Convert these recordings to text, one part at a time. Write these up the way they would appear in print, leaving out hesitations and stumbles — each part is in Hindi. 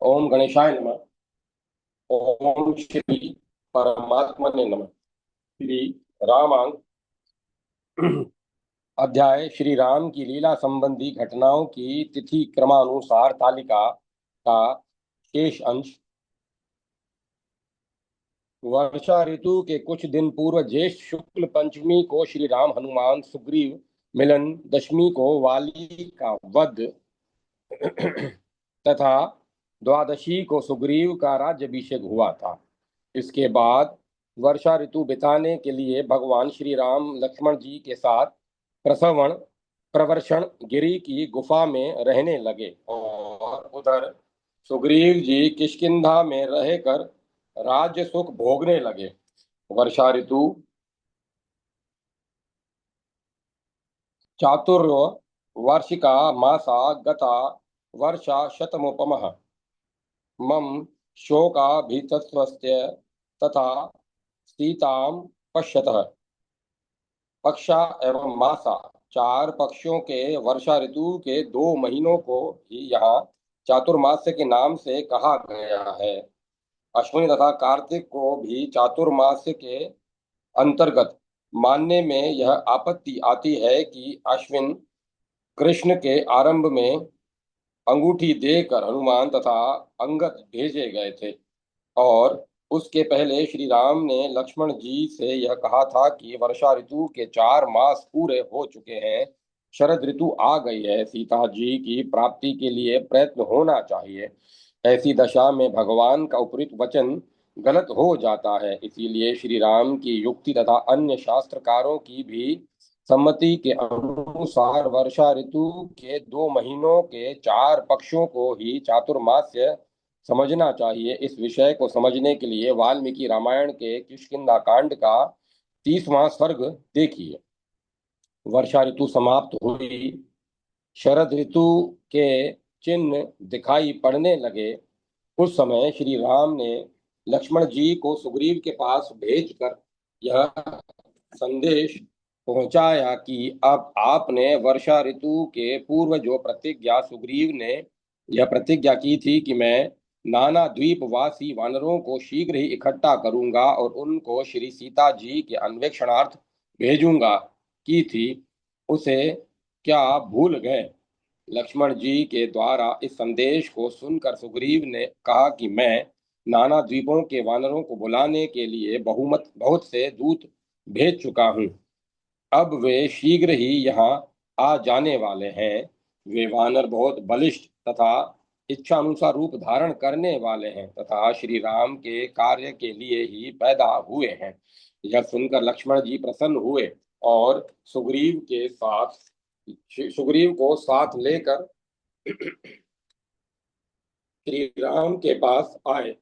ओम गणेशाय नमः। ओम श्री परमात्मने नमः। श्री रामांग अध्याय श्री राम की लीला संबंधी घटनाओं की तिथि क्रमानुसार तालिका का शेष अंश। वर्षा ऋतु के कुछ दिन पूर्व ज्येष्ठ शुक्ल पंचमी को श्री राम हनुमान सुग्रीव मिलन, दशमी को वाली का वध तथा द्वादशी को सुग्रीव का राज्यभिषेक हुआ था। इसके बाद वर्षा ऋतु बिताने के लिए भगवान श्री राम लक्ष्मण जी के साथ प्रसवण प्रवर्षण गिरी की गुफा में रहने लगे और उधर सुग्रीव जी किष्किंधा में रहकर राज्य सुख भोगने लगे। वर्षा ऋतु चातुर्य वार्षिका मासा गता वर्षा शतमुपमः मम शोकाभितस्वस्य तथा सीताम पश्यतः। पक्षा एवं मासा, चार पक्षों के वर्षा ऋतु के 2 महीनों को ही यहाँ चातुर्मास्य के नाम से कहा गया है। अश्विनी तथा कार्तिक को भी चातुर्मास्य के अंतर्गत मानने में यह आपत्ति आती है कि अश्विन कृष्ण के आरंभ में अंगूठी देकर हनुमान तथा अंगद भेजे गए थे और उसके पहले श्री राम ने लक्ष्मण जी से यह कहा था कि वर्षा ऋतु के 4 मास पूरे हो चुके हैं, शरद ऋतु आ गई है, सीता जी की प्राप्ति के लिए प्रयत्न होना चाहिए। ऐसी दशा में भगवान का उपरित वचन गलत हो जाता है। इसीलिए श्री राम की युक्ति तथा अन्य शास्त्रकारों की भी सम्मति के अनुसार वर्षा ऋतु के 2 महीनों के 4 पक्षों को ही चातुर्मास्य समझना चाहिए। इस विषय को समझने के लिए वाल्मीकि रामायण के किष्किंधा कांड का 30वां सर्ग देखिए। वर्षा ऋतु समाप्त हुई, शरद ऋतु के चिन्ह दिखाई पड़ने लगे। उस समय श्री राम ने लक्ष्मण जी को सुग्रीव के पास भेजकर यह संदेश पहुंचाया कि अब आपने वर्षा ऋतु के पूर्व जो प्रतिज्ञा सुग्रीव ने यह प्रतिज्ञा की थी कि मैं नाना द्वीपवासी वानरों को शीघ्र ही इकट्ठा करूंगा और उनको श्री सीता जी के अन्वेषणार्थ भेजूंगा की थी, उसे क्या भूल गए। लक्ष्मण जी के द्वारा इस संदेश को सुनकर सुग्रीव ने कहा कि मैं नाना द्वीपों के वानरों को बुलाने के लिए बहुत से दूत भेज चुका हूँ। अब वे शीघ्र ही यहाँ आ जाने वाले हैं। वे वानर बहुत बलिष्ठ तथा इच्छानुसार रूप धारण करने वाले हैं तथा श्री राम के कार्य के लिए ही पैदा हुए हैं। यह सुनकर लक्ष्मण जी प्रसन्न हुए और सुग्रीव को साथ लेकर श्री राम के पास आए।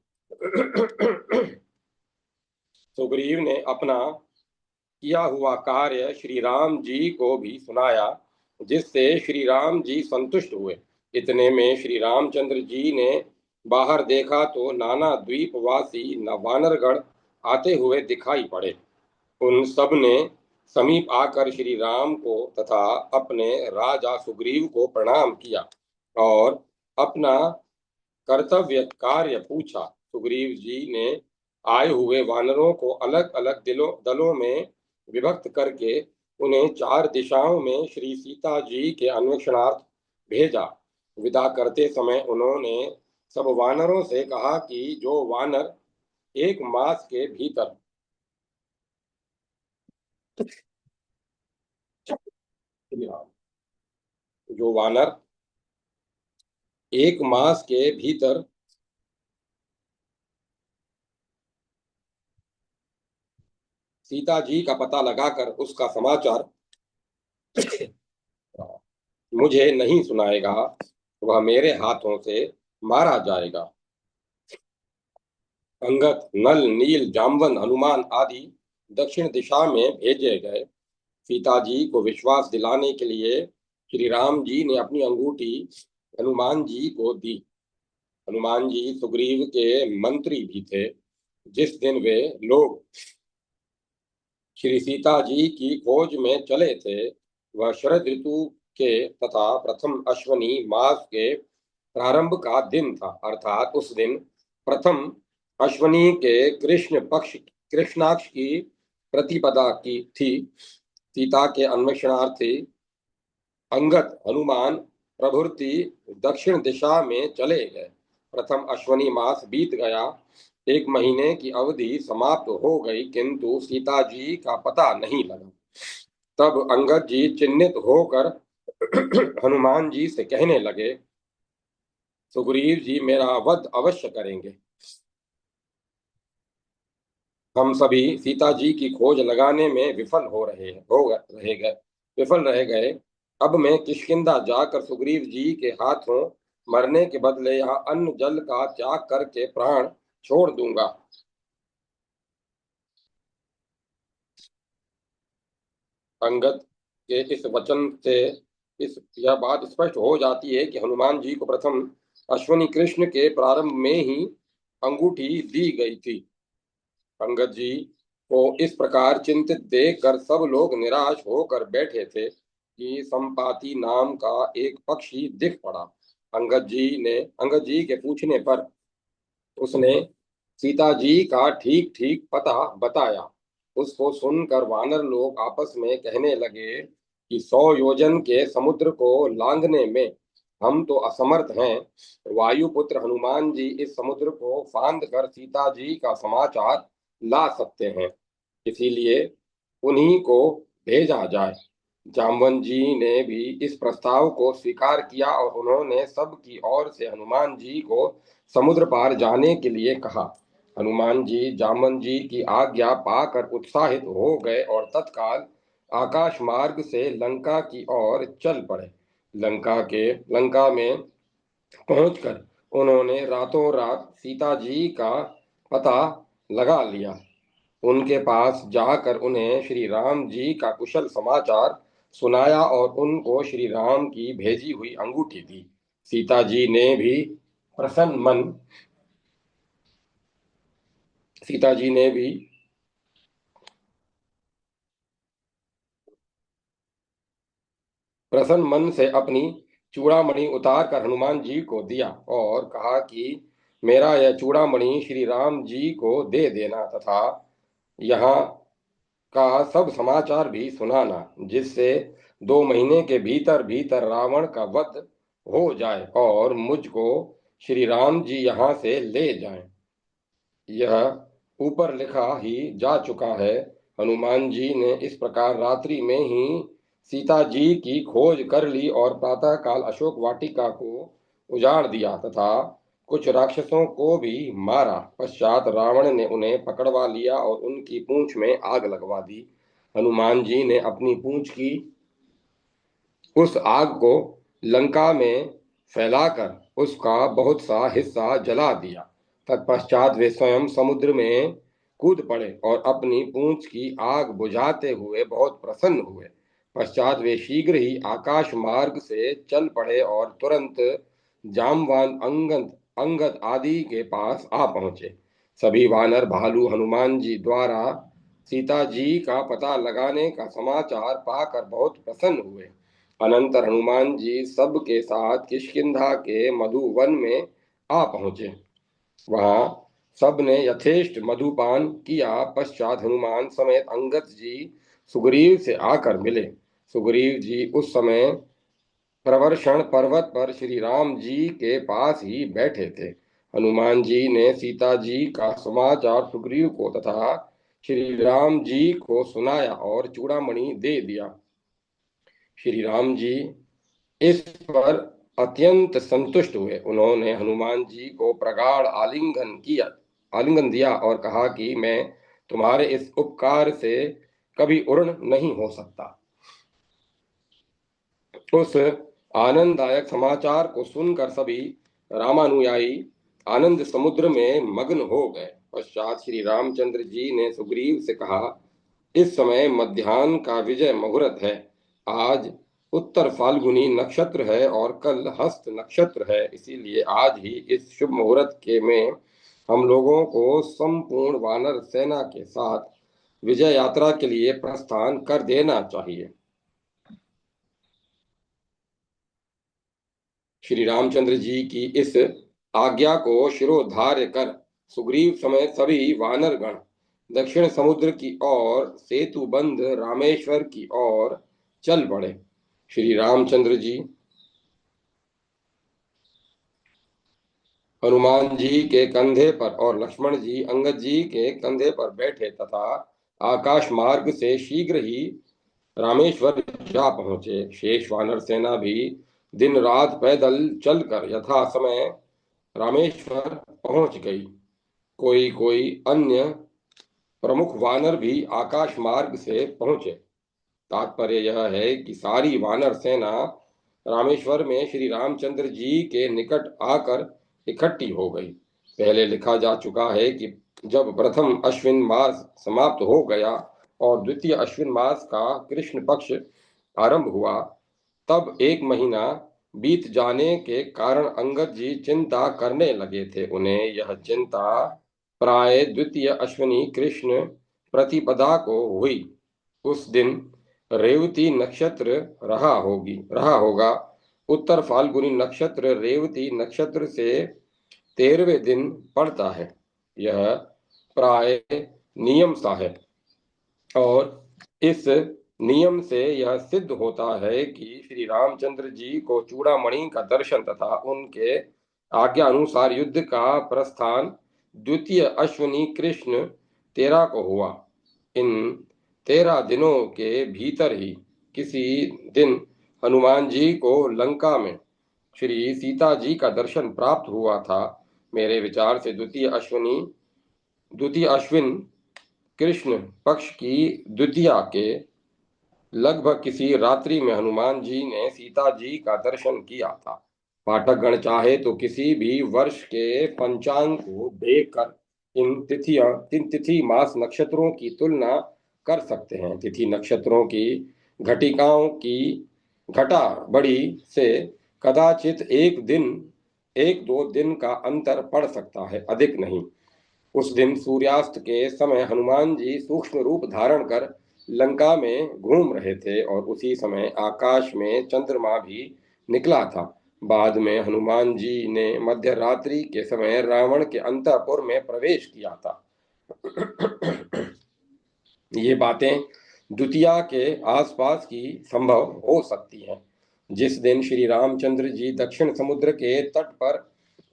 सुग्रीव ने अपना किया हुआ कार्य श्री राम जी को भी सुनाया, जिससे श्री राम जी संतुष्ट हुए। इतने में श्री रामचंद्र जी ने बाहर देखा तो नाना द्वीपवासी वानरगण आते हुए दिखाई पड़े। उन सब ने समीप आकर श्री राम को तथा अपने राजा सुग्रीव को प्रणाम किया और अपना कर्तव्य कार्य पूछा। सुग्रीव जी ने आए हुए वानरों को अलग अलग दलों में विभक्त करके उन्हें 4 दिशाओं में श्री सीता जी के अन्वेषणार्थ भेजा। विदा करते समय उन्होंने सब वानरों से कहा कि जो वानर 1 मास के भीतर जो वानर 1 मास के भीतर सीता जी का पता लगाकर उसका समाचार मुझे नहीं सुनाएगा, वह मेरे हाथों से मारा जाएगा। अंगद, नल, नील, जामवन, हनुमान आदि दक्षिण दिशा में भेजे गए। सीता जी को विश्वास दिलाने के लिए श्री राम जी ने अपनी अंगूठी हनुमान जी को दी। हनुमान जी सुग्रीव के मंत्री भी थे। जिस दिन वे लोग श्री सीता जी की खोज में चले थे, वह शरद ऋतु के तथा प्रथम अश्वनी मास के प्रारंभ का दिन था, अर्थात उस दिन प्रथम अश्वनी के कृष्णाक्ष की प्रतिपदा की थी। सीता के अन्वेषणार्थी अंगद, हनुमान प्रभृति दक्षिण दिशा में चले गए। प्रथम अश्वनी मास बीत गया, 1 महीने की अवधि समाप्त हो गई, किंतु सीता जी का पता नहीं लगा। तब अंगद जी चिन्तित होकर हनुमान जी से कहने लगे, सुग्रीव जी मेरा वध अवश्य करेंगे। हम सभी सीता जी की खोज लगाने में विफल रह गए। अब मैं किष्किंधा जाकर सुग्रीव जी के हाथों मरने के बदले यहाँ अन्न जल का त्याग करके प्राण छोड़ दूंगा। अंगद के इस वचन से इस यह बात स्पष्ट हो जाती है कि हनुमान जी को प्रथम अश्वनी कृष्ण के प्रारंभ में ही अंगूठी दी गई थी। अंगद जी को इस प्रकार चिंतित देखकर सब लोग निराश होकर बैठे थे कि संपाति नाम का एक पक्षी दिख पड़ा। अंगद जी के पूछने पर उसने सीता जी का ठीक ठीक पता बताया। उसको सुनकर वानर लोग आपस में कहने लगे कि 100 योजन के समुद्र को लांघने में हम तो असमर्थ हैं। वायुपुत्र हनुमान जी इस समुद्र को फांद कर सीता जी का समाचार ला सकते हैं, इसीलिए उन्हीं को भेजा जाए। जामवन जी ने भी इस प्रस्ताव को स्वीकार किया और उन्होंने सबकी ओर से हनुमान जी को समुद्र पार जाने के लिए कहा। हनुमान जी जामवन जी की आज्ञा पाकर उत्साहित हो गए और तत्काल आकाश मार्ग से लंका की ओर चल पड़े। लंका में पहुंचकर उन्होंने रातों रात सीता जी का पता लगा लिया। उनके पास जाकर उन्हें श्री राम जी का कुशल समाचार सुनाया और उनको श्री राम की भेजी हुई अंगूठी दी। सीता जी ने भी प्रसन्न मन सीता जी ने भी प्रसन्न मन से अपनी चूड़ामणि उतार कर हनुमान जी को दिया और कहा कि मेरा यह चूड़ामणि श्री राम जी को दे देना तथा यहाँ का सब समाचार भी सुनाना, जिससे 2 महीने के भीतर भीतर रावण का वध हो जाए और मुझको श्री राम जी यहाँ से ले जाएं। यह ऊपर लिखा ही जा चुका है। हनुमान जी ने इस प्रकार रात्रि में ही सीता जी की खोज कर ली और प्रातःकाल अशोक वाटिका को उजाड़ दिया तथा कुछ राक्षसों को भी मारा। पश्चात रावण ने उन्हें पकड़वा लिया और उनकी पूंछ में आग लगवा दी। हनुमान जी ने अपनी पूंछ की उस आग को लंका में फैलाकर उसका बहुत सा हिस्सा जला दिया। तत्पश्चात वे स्वयं समुद्र में कूद पड़े और अपनी पूंछ की आग बुझाते हुए बहुत प्रसन्न हुए। पश्चात वे शीघ्र ही आकाश मार्ग से चल पड़े और तुरंत जामवान अंगद अंगद आदि के पास आ पहुंचे। सभी वानर भालू हनुमान जी द्वारा सीता जी का पता लगाने का समाचार पाकर बहुत प्रसन्न हुए। अनंतर हनुमान जी सब के साथ किष्किंधा के मधुवन में आ पहुंचे। वहां सब ने यथेष्ट मधुपान किया। पश्चात हनुमान समेत अंगद जी सुग्रीव से आकर मिले। सुग्रीव जी उस समय प्रवर्षण पर्वत पर श्री राम जी के पास ही बैठे थे। हनुमान जी ने सीता जी का समाचार सुग्रीव को तथा श्री राम जी को सुनाया और चूड़ामणि दे दिया। श्री राम जी इस पर अत्यंत संतुष्ट हुए। उन्होंने हनुमान जी को प्रगाढ़ आलिंगन दिया और कहा कि मैं तुम्हारे इस उपकार से कभी उर्ण नहीं हो सकता। उस आनंददायक समाचार को सुनकर सभी रामानुयायी आनंद समुद्र में मग्न हो गए। पश्चात श्री रामचंद्र जी ने सुग्रीव से कहा, इस समय मध्याह्न का विजय मुहूर्त है। आज उत्तर फाल्गुनी नक्षत्र है और कल हस्त नक्षत्र है, इसीलिए आज ही इस शुभ मुहूर्त के में हम लोगों को संपूर्ण वानर सेना के साथ विजय यात्रा के लिए प्रस्थान कर देना चाहिए। श्री रामचंद्र जी की इस आज्ञा को शिरोधार्य कर सुग्रीव समेत सभी वानरगण दक्षिण समुद्र की ओर सेतु बंध रामेश्वर की ओर चल पड़े। श्री रामचंद्र जी हनुमान जी के कंधे पर और लक्ष्मण जी अंगद जी के कंधे पर बैठे तथा आकाश मार्ग से शीघ्र ही रामेश्वर जा पहुंचे। शेष वानर सेना भी दिन रात पैदल चलकर यथा समय रामेश्वर पहुंच गई। कोई कोई अन्य प्रमुख वानर भी आकाश मार्ग से पहुंचे। तात्पर्य यह है कि सारी वानर सेना रामेश्वर में श्री रामचंद्र जी के निकट आकर इकट्ठी हो गई। पहले लिखा जा चुका है कि जब प्रथम अश्विन मास समाप्त हो गया और द्वितीय अश्विन मास का कृष्ण पक्ष आरंभ हुआ, तब एक महीना बीत जाने के कारण अंगद जी चिंता करने लगे थे। उन्हें यह चिंता प्राय द्वितीय अश्विनी कृष्ण प्रतिपदा को हुई। उस दिन रेवती नक्षत्र रहा होगा। उत्तर फाल्गुनी नक्षत्र रेवती नक्षत्र से 13वें दिन पड़ता है। यह प्राय नियम सा है और इस नियम से यह सिद्ध होता है कि श्री रामचंद्र जी को चूड़ामणि का दर्शन तथा उनके आज्ञा अनुसार युद्ध का प्रस्थान द्वितीय अश्विनी कृष्ण 13 को हुआ। इन 13 दिनों के भीतर ही किसी दिन हनुमान जी को लंका में श्री सीता जी का दर्शन प्राप्त हुआ था। मेरे विचार से द्वितीय अश्विन कृष्ण पक्ष की द्वितीया के लगभग किसी रात्रि में हनुमान जी ने सीता जी का दर्शन किया था। पाठक गण चाहे तो किसी भी वर्ष के पंचांग को देखकर इन तिथि मास नक्षत्रों की तुलना कर सकते हैं। तिथि नक्षत्रों की घटिकाओं की घटा बड़ी से कदाचित एक दो दिन का अंतर पड़ सकता है, अधिक नहीं। उस दिन सूर्यास्त के समय हनुमान जी सूक्ष्म रूप धारण कर लंका में घूम रहे थे और उसी समय आकाश में चंद्रमा भी निकला था। बाद में हनुमान जी ने मध्य रात्रि के समय रावण के अंतःपुर में प्रवेश किया था। ये बातें द्वितीया के आसपास की संभव हो सकती हैं। जिस दिन श्री रामचंद्र जी दक्षिण समुद्र के तट पर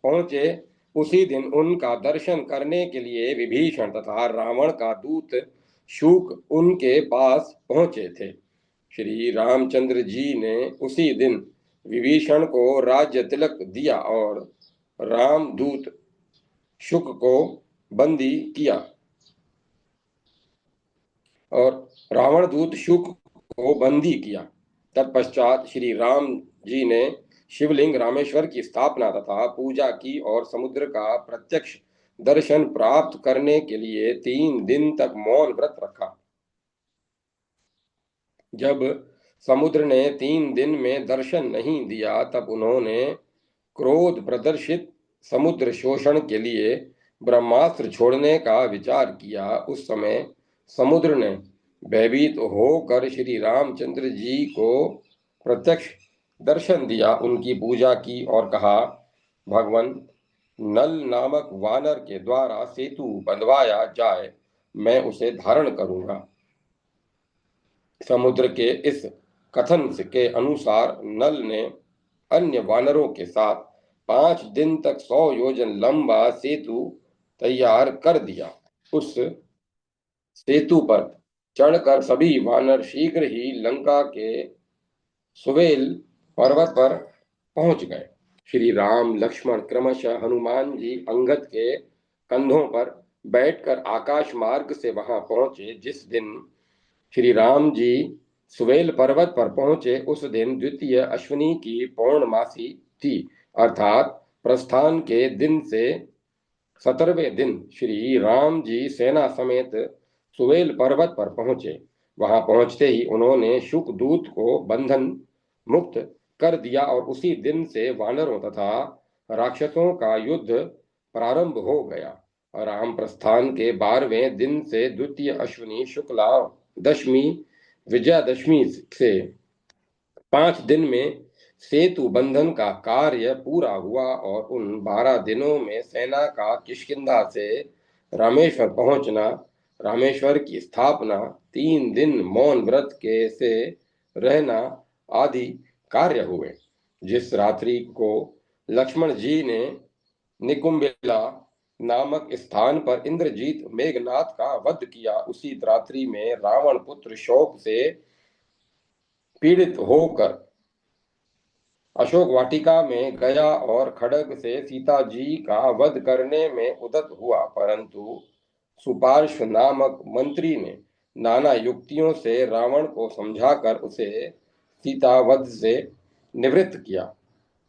पहुंचे, उसी दिन उनका दर्शन करने के लिए विभीषण तथा रावण का दूत शुक उनके पास पहुंचे थे। श्री रामचंद्र जी ने उसी दिन विभीषण को राज्य तिलक दिया और रामदूत शुक को बंदी किया और रावण दूत शुक को बंदी किया। तत्पश्चात श्री राम जी ने शिवलिंग रामेश्वर की स्थापना तथा पूजा की और समुद्र का प्रत्यक्ष दर्शन प्राप्त करने के लिए 3 दिन तक मौन व्रत रखा। जब समुद्र ने 3 दिन में दर्शन नहीं दिया, तब उन्होंने क्रोध प्रदर्शित समुद्र शोषण के लिए ब्रह्मास्त्र छोड़ने का विचार किया। उस समय समुद्र ने भयभीत होकर श्री रामचंद्र जी को प्रत्यक्ष दर्शन दिया, उनकी पूजा की और कहा, भगवान, नल नामक वानर के द्वारा सेतु बंधवाया जाए, मैं उसे धारण करूंगा। समुद्र के इस कथन के अनुसार नल ने अन्य वानरों के साथ 5 दिन तक 100 योजन लंबा सेतु तैयार कर दिया। उस सेतु पर चढ़कर सभी वानर शीघ्र ही लंका के सुवेल पर्वत पर पहुंच गए। श्री राम लक्ष्मण क्रमशः हनुमान जी अंगद के कंधों पर बैठकर आकाश मार्ग से वहां पहुंचे। जिस दिन श्री राम जी सुवेल पर्वत पर पहुंचे, उस दिन द्वितीय अश्विनी की पौर्णमासी थी, अर्थात प्रस्थान के दिन से 17वें दिन श्री राम जी सेना समेत सुवेल पर्वत पर पहुंचे। वहां पहुंचते ही उन्होंने शुकदूत को बंधन मुक्त कर दिया और उसी दिन से वानरों तथा राक्षसों का युद्ध प्रारंभ हो गया। राम प्रस्थान के 12वें दिन से द्वितीय अश्विनी शुक्ला दशमी विजयादशमी से 5 दिन में सेतु बंधन का कार्य पूरा हुआ और उन 12 दिनों में सेना का किष्किंधा से रामेश्वर पहुंचना, रामेश्वर की स्थापना, 3 दिन मौन व्रत के से रहना आदि कार्य हुए। जिस रात्रि को लक्ष्मण जी ने निकुंबिला नामक स्थान पर इंद्रजीत मेघनाथ का वध किया, उसी रात्रि में रावण पुत्र शोक से पीड़ित होकर अशोक वाटिका में गया और खड्ग से सीता जी का वध करने में उद्यत हुआ, परंतु सुपार्श्व नामक मंत्री ने नाना युक्तियों से रावण को समझाकर उसे सीता वध से निवृत्त किया।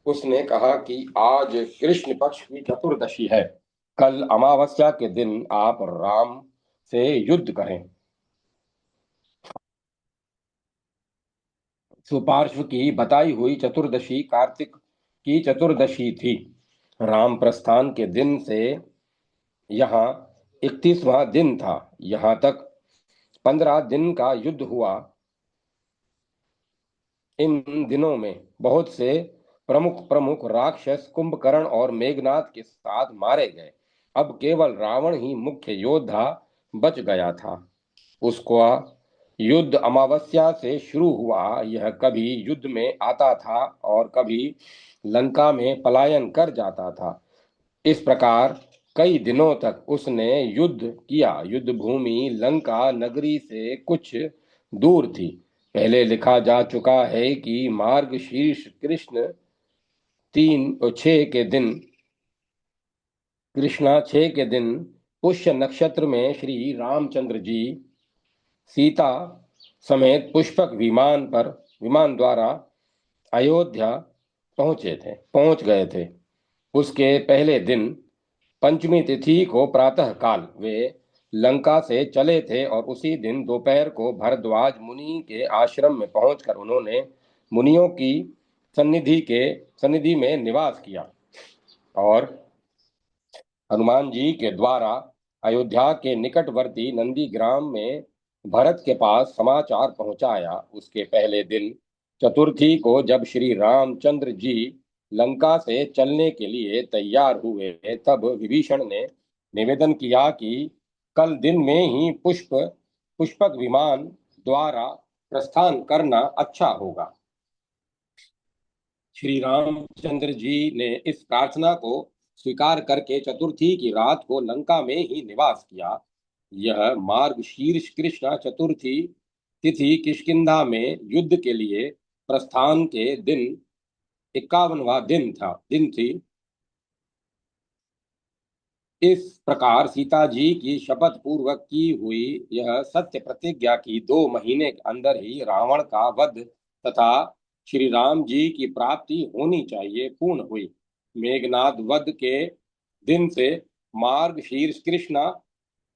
उसने कहा कि आज कृष्ण पक्ष की चतुर्दशी है, कल अमावस्या के दिन आप राम से युद्ध करें। सुपार्श्व की बताई हुई चतुर्दशी कार्तिक की चतुर्दशी थी। राम प्रस्थान के दिन से यहाँ 31वां दिन था। यहाँ तक 15 दिन का युद्ध हुआ। इन दिनों में बहुत से प्रमुख प्रमुख राक्षस कुंभकर्ण और मेघनाथ के साथ मारे गए। अब केवल रावण ही मुख्य योद्धा बच गया था। उसका युद्ध अमावस्या से शुरू हुआ। यह कभी युद्ध में आता था और कभी लंका में पलायन कर जाता था। इस प्रकार कई दिनों तक उसने युद्ध किया। युद्ध भूमि लंका नगरी से कुछ दूर थी। पहले लिखा जा चुका है कि मार्गशीर्ष कृष्ण 6 के दिन पुष्य नक्षत्र में श्री रामचंद्र जी सीता समेत पुष्पक विमान द्वारा अयोध्या पहुंच गए थे। उसके पहले दिन पंचमी तिथि को प्रातः काल वे लंका से चले थे और उसी दिन दोपहर को भरद्वाज मुनि के आश्रम में पहुंचकर उन्होंने मुनियों की सन्निधि में निवास किया और हनुमान जी के द्वारा अयोध्या के निकटवर्ती नंदीग्राम में भरत के पास समाचार पहुंचाया। उसके पहले दिन चतुर्थी को जब श्री रामचंद्र जी लंका से चलने के लिए तैयार हुए, तब विभीषण ने निवेदन किया कि कल दिन में ही पुष्पक विमान द्वारा प्रस्थान करना अच्छा होगा। श्री रामचंद्र जी ने इस प्रार्थना को स्वीकार करके चतुर्थी की रात को लंका में ही निवास किया। यह मार्गशीर्ष कृष्ण चतुर्थी तिथि किष्किंधा में युद्ध के लिए प्रस्थान के दिन 51वां दिन थी। इस प्रकार सीता जी की शपथ पूर्वक की हुई यह सत्य प्रतिज्ञा की 2 महीने के अंदर ही रावण का वध तथा श्री राम जी की प्राप्ति होनी चाहिए पूर्ण हुई। मेघनाद वध के दिन से मार्ग शीर्ष कृष्णा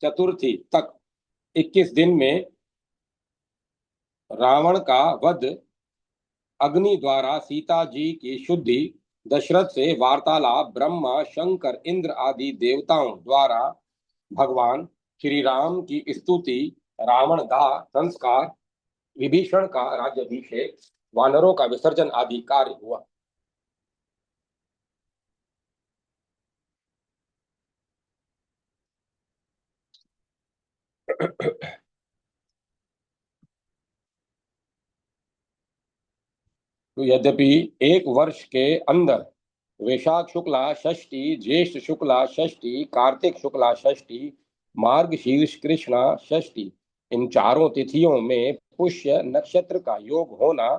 चतुर्थी तक 21 दिन में रावण का वध, अग्नि द्वारा सीता जी की शुद्धि, दशरथ से वार्तालाप, ब्रह्मा शंकर इंद्र आदि देवताओं द्वारा भगवान श्री राम की स्तुति, रावण दाह संस्कार, विभीषण का राज्याभिषेक, वानरों का विसर्जन आदि कार्य हुआ। तो यद्यपि एक वर्ष के अंदर वैशाख शुक्ला षष्ठी, ज्येष्ठ शुक्ला षष्ठी, कार्तिक शुक्ला षष्ठी, मार्ग शीर्ष कृष्णा षष्ठी, इन चारों तिथियों में पुष्य नक्षत्र का योग होना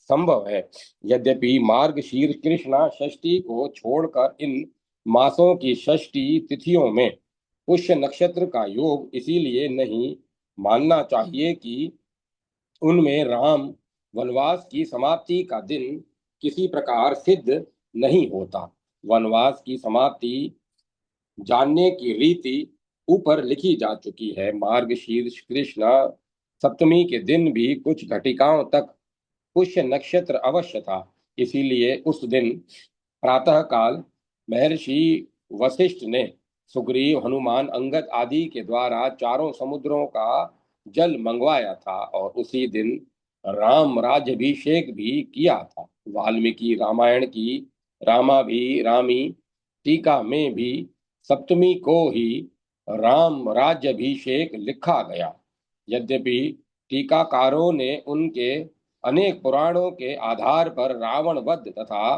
संभव है। यद्यपि मार्ग शीर्ष कृष्णा षष्ठी को छोड़कर इन मासों की षष्ठी तिथियों में पुष्य नक्षत्र का योग इसीलिए नहीं मानना चाहिए कि उनमें राम वनवास की समाप्ति का दिन किसी प्रकार सिद्ध नहीं होता। वनवास की समाप्ति जानने की रीति ऊपर लिखी जा चुकी है। मार्गशीर्ष कृष्ण सप्तमी के दिन भी कुछ घटिकाओं तक पुष्य नक्षत्र अवश्य था। इसीलिए उस दिन प्रातः काल महर्षि वशिष्ठ ने सुग्रीव, हनुमान, अंगद आदि के द्वारा चारों समुद्रों का जल मंगवाया था और उसी दिन राम राज्याभिषेक भी किया था। वाल्मीकि रामायण की रामी टीका में भी सप्तमी को ही राम राज्यभिषेक लिखा गया। यद्यपि टीकाकारों ने उनके अनेक पुराणों के आधार पर रावण वध तथा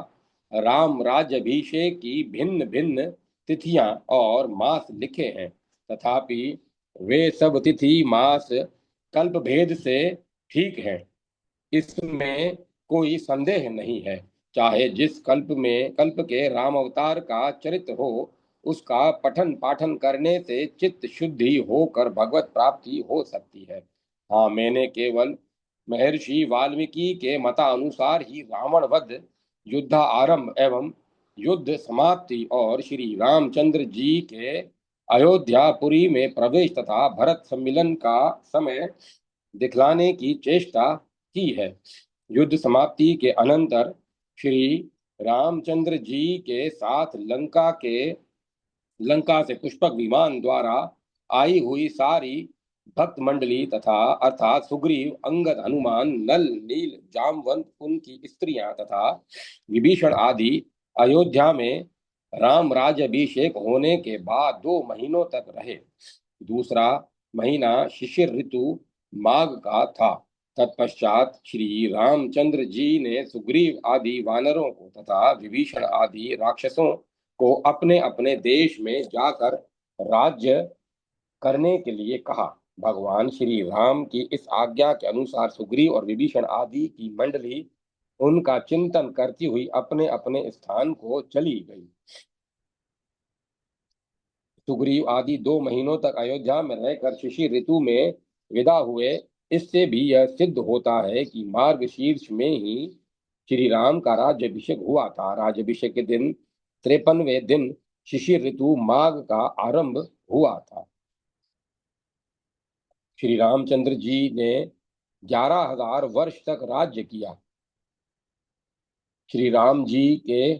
राम राज्यभिषेक की भिन्न भिन्न तिथियां और मास लिखे हैं, तथापि वे सब तिथि मास कल्प भेद से ठीक हैं, इसमें कोई संदेह नहीं है। चाहे जिस कल्प के राम अवतार का चरित्र हो, उसका पठन पाठन करने से चित्त शुद्धि होकर भगवत प्राप्ति हो सकती है। हाँ, मैंने केवल महर्षि वाल्मीकि के मतानुसार ही रावण वध, युद्ध आरंभ एवं युद्ध समाप्ति और श्री रामचंद्र जी के अयोध्यापुरी में प्रवेश तथा भरत सम्मिलन का समय दिखलाने की चेष्टा की है। युद्ध समाप्ति के अनंतर श्री रामचंद्र जी के साथ लंका से पुष्पक विमान द्वारा आई हुई सारी भक्त मंडली तथा अर्थात सुग्रीव, अंगद, हनुमान, नल, नील, जामवंत, उनकी स्त्रियां तथा विभीषण आदि अयोध्या में राम राज्यभिषेक होने के बाद 2 महीनों तक रहे। दूसरा महीना शिशिर ऋतु माघ का था। तत्पश्चात श्री रामचंद्र जी ने सुग्रीव आदि वानरों को तथा विभीषण आदि राक्षसों को अपने अपने देश में जाकर राज्य करने के लिए कहा। भगवान श्री राम की इस आज्ञा के अनुसार सुग्रीव और विभीषण आदि की मंडली उनका चिंतन करती हुई अपने अपने स्थान को चली गई। सुग्रीव आदि 2 महीनों तक अयोध्या में रहकर शिशिर ऋतु में विदा हुए। इससे भी यह सिद्ध होता है कि मार्ग शीर्ष में ही श्री राम का राज्यभिषेक हुआ था। राज्यभिषेक के दिन 53वें दिन शिशिर ऋतु माघ का आरंभ हुआ था। श्री रामचंद्र जी ने 11,000 वर्ष तक राज्य किया। श्री राम जी के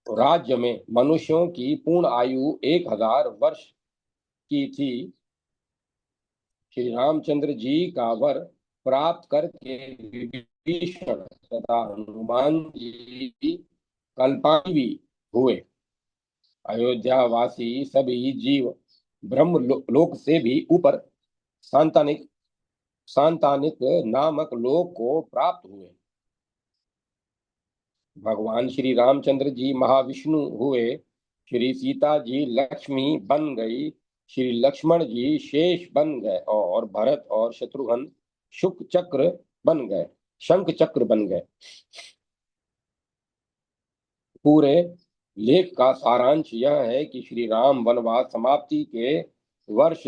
राज्य में मनुष्यों की पूर्ण आयु 1,000 वर्ष की थी। श्री रामचंद्र जी का वर प्राप्त करके विभीषण तथा हनुमान जी कल्पान्वी हुए। अयोध्यावासी सभी जीव ब्रह्म लोक से भी ऊपर सांतानिक सांतानिक नामक लोक को प्राप्त हुए। भगवान श्री रामचंद्र जी महाविष्णु हुए। श्री सीता जी लक्ष्मी बन गई। श्री लक्ष्मण जी शेष बन गए और भरत और शत्रुघ्न शुक चक्र बन गए, शंख चक्र बन गए। पूरे लेख का सारांश यह है कि श्री राम वनवास समाप्ति के वर्ष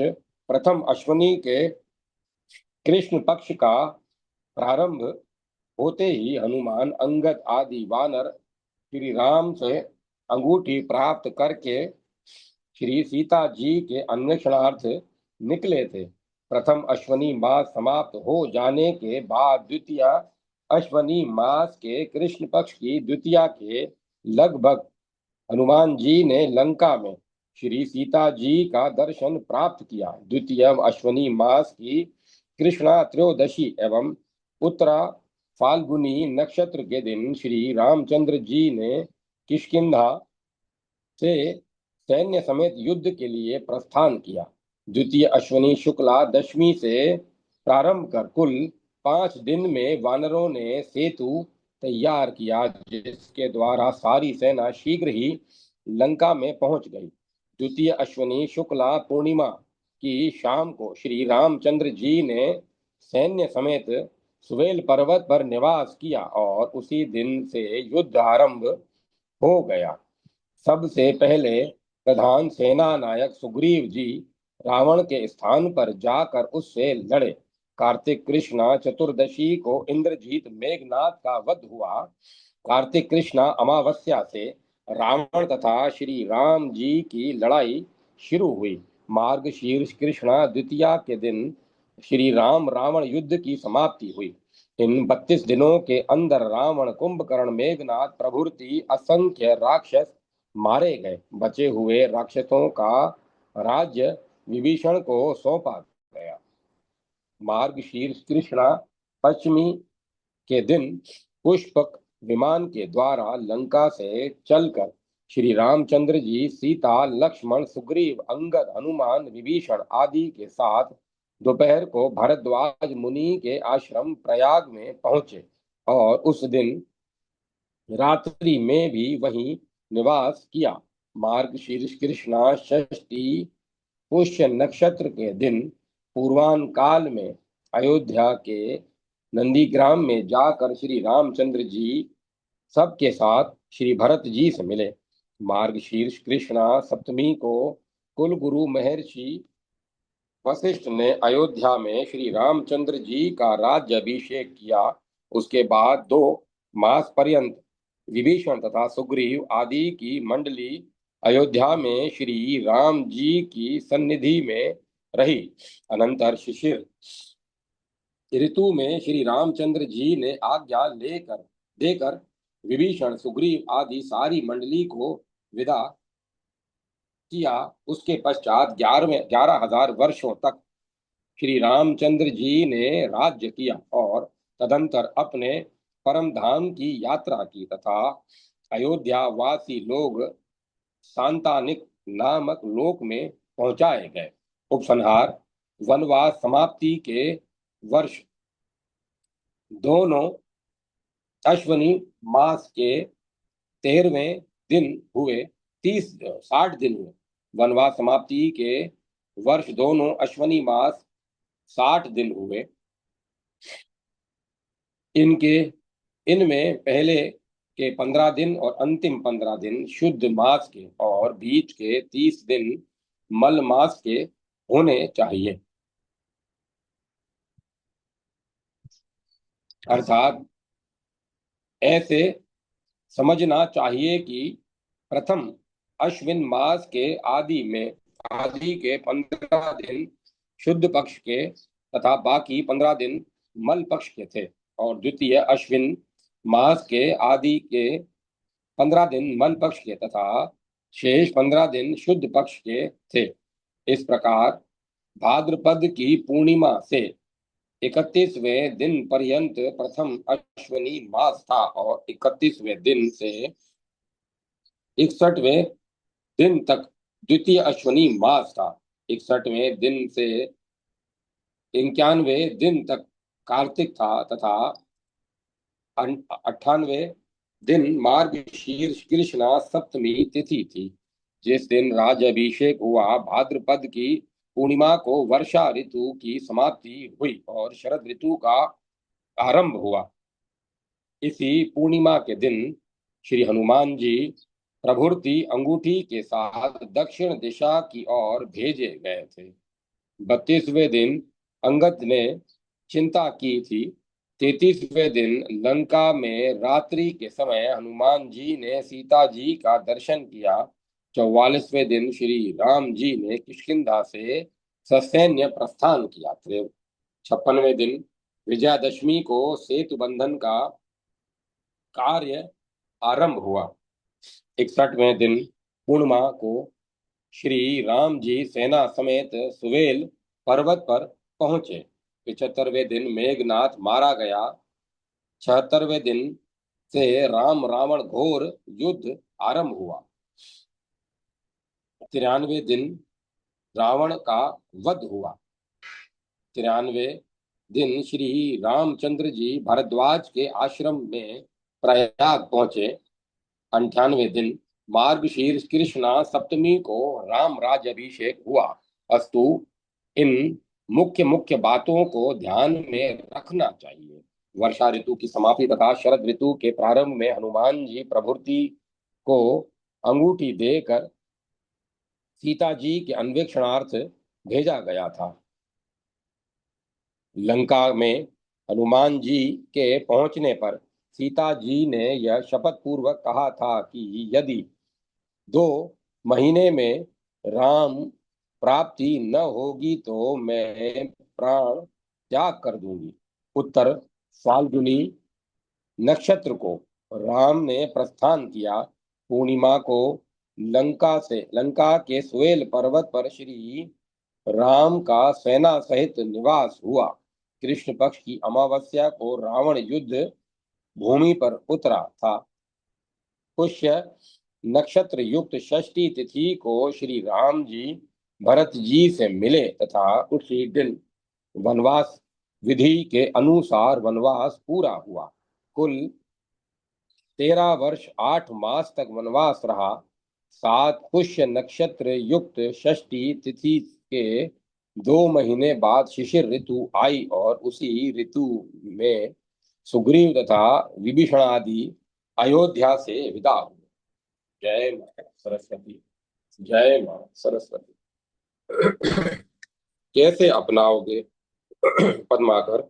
प्रथम अश्विनी के कृष्ण पक्ष का प्रारंभ होते ही हनुमान, अंगद आदि वानर श्री राम से अंगूठी प्राप्त करके श्री सीता जी के अन्वेषणार्थ निकले थे। प्रथम अश्वनी मास समाप्त हो जाने के बाद द्वितीय अश्वनी मास के कृष्ण पक्ष की द्वितीया के लगभग हनुमान जी ने लंका में श्री सीता जी का दर्शन प्राप्त किया। द्वितीय अश्वनी मास की कृष्णा त्रयोदशी एवं उत्तरा फाल्गुनी नक्षत्र के दिन श्री रामचंद्र जी ने किष्किंधा से सैन्य समेत युद्ध के लिए प्रस्थान किया। द्वितीय अश्विनी शुक्ला दशमी से प्रारंभ कर कुल 5 दिन में वानरों ने सेतु तैयार किया, जिसके द्वारा सारी सेना शीघ्र ही लंका में पहुंच गई। द्वितीय अश्विनी शुक्ला पूर्णिमा की शाम को श्री रामचंद्र जी ने सैन्य समेत सुवेल पर्वत पर निवास किया और उसी दिन से युद्ध आरंभ हो गया। सबसे पहले प्रधान सेना नायक सुग्रीव जी रावण के स्थान पर जाकर उससे लड़े। कार्तिक कृष्णा चतुर्दशी को इंद्रजीत मेघनाथ का वध हुआ। कार्तिक कृष्णा अमावस्या से रावण तथा श्री राम जी की लड़ाई शुरू हुई। मार्गशीर्ष कृष्णा द्वितीया के दिन श्री राम रावण युद्ध की समाप्ति हुई। इन 32 दिनों के अंदर रावण, कुंभकर्ण, मेघनाथ प्रभृति असंख्य राक्षस मारे गए। बचे हुए राक्षसों का राज्य विभीषण को सौंपा गया। मार्गशीर्ष कृष्णा पश्चिमी के दिन पुष्पक विमान के द्वारा लंका से चलकर श्री रामचंद्र जी सीता लक्ष्मण सुग्रीव अंगद हनुमान विभीषण आदि के साथ दोपहर को भरद्वाज मुनि के आश्रम प्रयाग में पहुंचे और उस दिन रात्रि में भी वहीं निवास किया। मार्गशीर्ष कृष्णा षष्ठी पुष्य नक्षत्र के दिन पूर्वान काल में अयोध्या के नंदीग्राम में जाकर श्री रामचंद्र जी सबके साथ श्री भरत जी से मिले। मार्गशीर्ष कृष्णा सप्तमी को कुल गुरु महर्षि वशिष्ठ ने अयोध्या में श्री रामचंद्र जी का राज्य अभिषेक किया। उसके बाद 2 मास पर्यंत विभीषण तथा सुग्रीव आदि की मंडली अयोध्या में श्री राम जी की सन्निधि में रही। अनंतर शिशिर ऋतु में श्री रामचंद्र जी ने आज्ञा लेकर देकर विभीषण सुग्रीव आदि सारी मंडली को विदा किया। उसके पश्चात 11,000 वर्षों तक श्री रामचंद्र जी ने राज्य किया और तदंतर अपने परम धाम की यात्रा की तथा अयोध्या वासी लोग सांतानिक नामक लोक में पहुंचाए गए। उपसंहार: वनवास समाप्ति के वर्ष दोनों अश्वनी मास के 13वें दिन हुए 60 दिन हुए। वनवास समाप्ति के वर्ष दोनों अश्वनी मास 60 दिन हुए। इनमें पहले के 15 दिन और अंतिम 15 दिन शुद्ध मास के और बीच के 30 दिन मल मास के होने चाहिए। अर्थात ऐसे समझना चाहिए कि प्रथम अश्विन मास के आदि के 15 दिन शुद्ध पक्ष के तथा बाकी 15 दिन मल पक्ष के थे और द्वितीय अश्विन मास के आदि के 15 दिन मल पक्ष के तथा शेष 15 दिन शुद्ध पक्ष के थे। इस प्रकार भाद्रपद की पूर्णिमा से 31वें दिन पर्यंत प्रथम अश्विनी मास था और 31वें दिन से 61वें दिन तक द्वितीय अश्विनी मास था। 61वें दिन से 91वें दिन तक कार्तिक था तथा 98वें दिन मार्गशीर्ष कृष्णा सप्तमी तिथि थी। जिस दिन राज्याभिषेक हुआ भाद्रपद की पूर्णिमा को वर्षा ऋतु की समाप्ति हुई और शरद ऋतु का आरंभ हुआ। इसी पूर्णिमा के दिन श्री हनुमान जी प्रभुति अंगूठी के साथ दक्षिण दिशा की ओर भेजे गए थे। 32वें दिन अंगद ने चिंता की थी। 33वें दिन लंका में रात्रि के समय हनुमान जी ने सीता जी का दर्शन किया। 44वें दिन श्री राम जी ने किष्किंधा से ससैन्य प्रस्थान किया। 56वें दिन विजयादशमी को सेतु बंधन का कार्य आरंभ हुआ। 61वें दिन पूर्णिमा को श्री राम जी सेना समेत सुवेल पर्वत पर पहुंचे। 75वें दिन मेघनाथ मारा गया। 76वें दिन से राम रावण घोर युद्ध आरंभ हुआ। 93वें दिन रावण का वध हुआ। 93वें दिन श्री रामचंद्र जी भरद्वाज के आश्रम में प्रयाग पहुंचे। 98वें दिन मार्गशीर्ष कृष्णा सप्तमी को राम राज्य अभिषेक हुआ। अस्तु इन मुख्य मुख्य बातों को ध्यान में रखना चाहिए। वर्षा ऋतु की समाप्ति तथा शरद ऋतु के प्रारंभ में हनुमान जी प्रभुति को अंगूठी देकर सीता जी के अन्वेषणार्थ भेजा गया था। लंका में हनुमान जी के पहुंचने पर सीता जी ने यह शपथ पूर्वक कहा था कि यदि 2 महीने में राम प्राप्ति न होगी तो मैं प्राण त्याग कर दूंगी। उत्तर फाल्गुनी नक्षत्र को राम ने प्रस्थान किया। पूर्णिमा को लंका के सुवेल पर्वत पर श्री राम का सेना सहित निवास हुआ। कृष्ण पक्ष की अमावस्या को रावण युद्ध भूमि पर उतरा था। पुष्य नक्षत्र युक्त षष्ठी तिथि को श्री राम जी भरत जी से मिले तथा उसी दिन वनवास विधि के अनुसार वनवास पूरा हुआ। कुल 13 वर्ष 8 मास तक वनवास रहा। 7 पुष्य नक्षत्र युक्त षष्ठी तिथि के 2 महीने बाद शिशिर ऋतु आई और उसी ऋतु में सुग्रीव तथा विभीषण आदि अयोध्या से विदा हुए। जय मां सरस्वती। जय मां सरस्वती। कैसे अपनाओगे पद्माकर?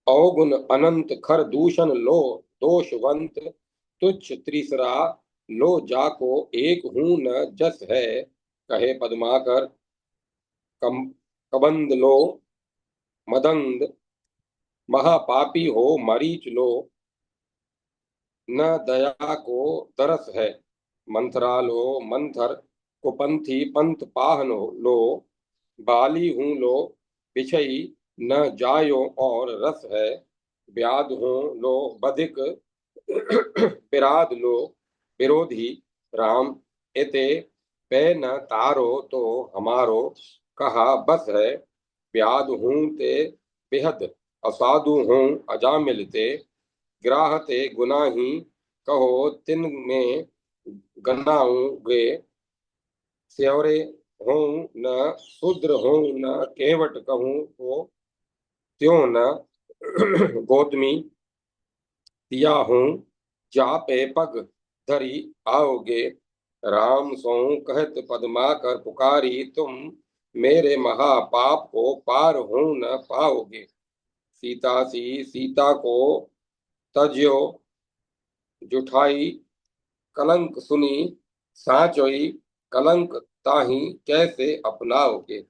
अवगुण अनंत खर दूषण लो दोषवंत तुच्छ त्रिसरा लो जाको एक हूं न जस है कहे पद्माकर। कम कबंद लो मदंद महापापी हो मरीच लो न दया को तरस है। मंथरा लो मंथर कुपंथी पंथ पाहन लो बाली हूं लो बिछई न जायो और रस है। व्याध हूं लो बधिक पिराद लो विरोधी राम एते पे न तारो तो हमारो कहा बस है। व्याध हूं ते बेहद असाधु हूं अजामिल ते ग्राहते गुनाही कहो तिन में गन्नाऊंगे। स्यवरे हूं न शूद्र हूं न केवट कहूं तो त्यों न गौतमी दिया हूं जापे पग धरी आओगे। राम सो कहत पदमा कर पुकारी तुम मेरे महापाप को पार हो न पाओगे। सीता सी सीता को तज्यो जुठाई कलंक सुनी साचोई कलंक ताही कैसे अपनाओगे।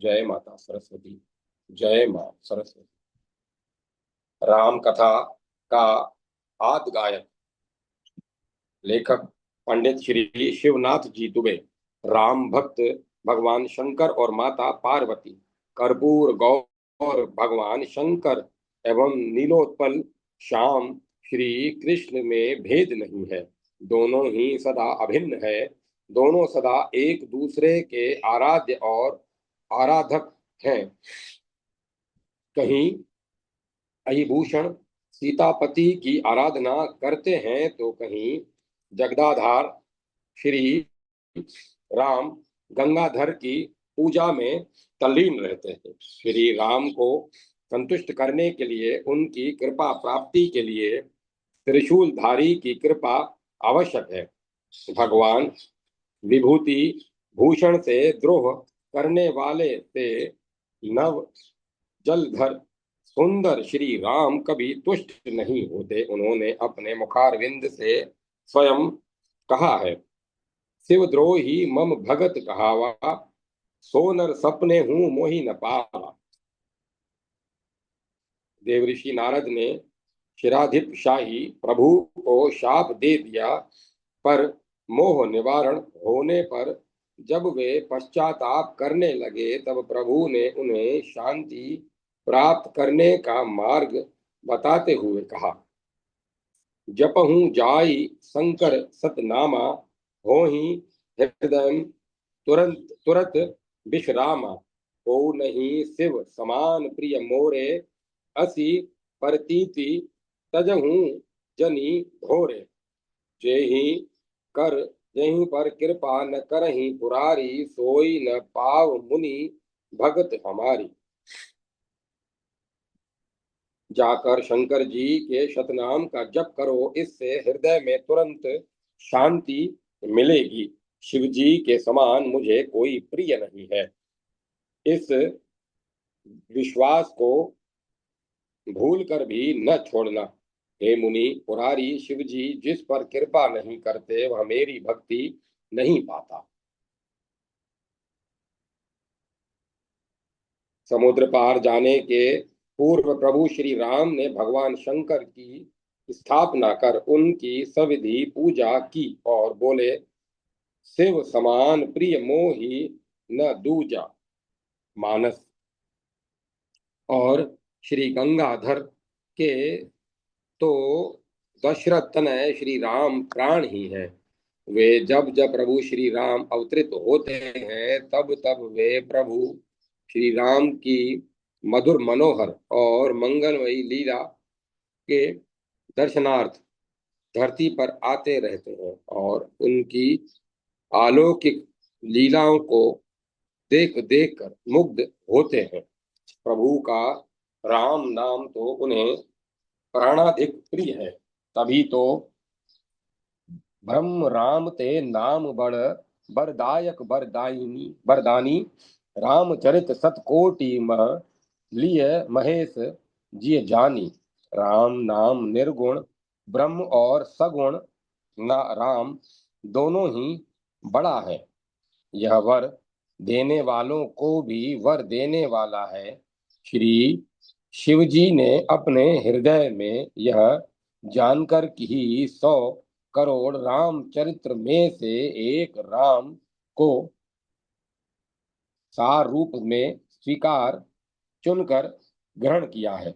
जय माता सरस्वती। जय मां सरस्वती। राम कथा का आद गायक लेखक पंडित श्री शिवनाथ जी दुबे। राम भक्त भगवान शंकर और माता पार्वती। कर्पूर गौर भगवान शंकर एवं नीलोत्पल श्याम श्री कृष्ण में भेद नहीं है। दोनों ही सदा अभिन्न है। दोनों सदा एक दूसरे के आराध्य और आराधक हैं। कहीं अयिभूषण सीतापति की आराधना करते हैं तो कहीं जगदाधार श्री राम गंगाधर की पूजा में तल्लीन रहते हैं। श्री राम को संतुष्ट करने के लिए उनकी कृपा प्राप्ति के लिए त्रिशूलधारी की कृपा आवश्यक है। भगवान विभूति भूषण से द्रोह करने वाले से नव जलधर सुंदर श्री राम कभी तुष्ट नहीं होते। उन्होंने अपने मुखारविंद से स्वयं कहा है, शिवद्रोही मम भगत कहावा सोनर सपने हूं मोहि न पावा। देवऋषि नारद ने शिराधिप शाही प्रभु को शाप दे दिया, पर मोह निवारण होने पर जब वे पश्चाताप करने लगे तब प्रभु ने उन्हें शांति प्राप्त करने का मार्ग बताते हुए कहा, जपहूं जाई शंकर सतनामा होहि हृदय तुरंत तुरत विश्रामा। को नहीं शिव समान प्रिय मोरे असी परतीति तजहूं जनी घोरे। जेहि कर जेहि पर कृपा न करहि पुरारी सोई न पाव मुनि भगत हमारी। जाकर शंकर जी के शतनाम का जप करो, इससे हृदय में तुरंत शांति मिलेगी। शिव जी के समान मुझे कोई प्रिय नहीं है। इस विश्वास को भूल कर भी न छोड़ना। हे मुनि पुरारी, शिव जी जिस पर कृपा नहीं करते वह मेरी भक्ति नहीं पाता। समुद्र पार जाने के पूर्व प्रभु श्री राम ने भगवान शंकर की स्थापना कर उनकी सविधि पूजा की और बोले, शिव समान प्रिय मोहि न दूजा। मानस और श्री गंगाधर के तो दशरथ तनय श्री राम प्राण ही है। वे जब जब प्रभु श्री राम अवतरित होते हैं, तब तब वे प्रभु श्री राम की मधुर मनोहर और मंगलमयी लीला के दर्शनार्थ धरती पर आते रहते हैं और उनकी अलौकिक लीलाओं को देख देख कर मुग्ध होते हैं। प्रभु का राम नाम तो उन्हें प्राणाधिक प्रिय है। तभी तो ब्रह्म राम ते नाम बड़ बरदायक बरदानी रामचरित सतकोटि मह लिय महेश जिय जानी। राम नाम निर्गुण ब्रह्म और सगुण ना राम दोनों ही बड़ा है। यह वर देने वालों को भी वर देने वाला है। श्री शिव जी ने अपने हृदय में यह जानकर कि 100 करोड़ रामचरित्र में से एक राम को सार रूप में स्वीकार चुनकर ग्रहण किया है।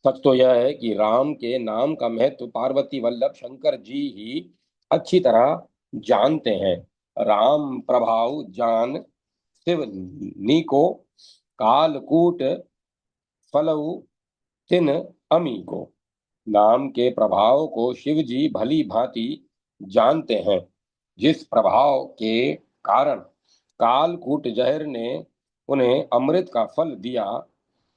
सच तो यह है कि राम के नाम का महत्व पार्वती वल्लभ शंकर जी ही अच्छी तरह जानते हैं। राम प्रभाव जान शिव नीको कालकूट फलऊ तिन अमी को। नाम के प्रभाव को शिव जी भली भांति जानते हैं। जिस प्रभाव के कारण कालकूट जहर ने उन्हें अमृत का फल दिया,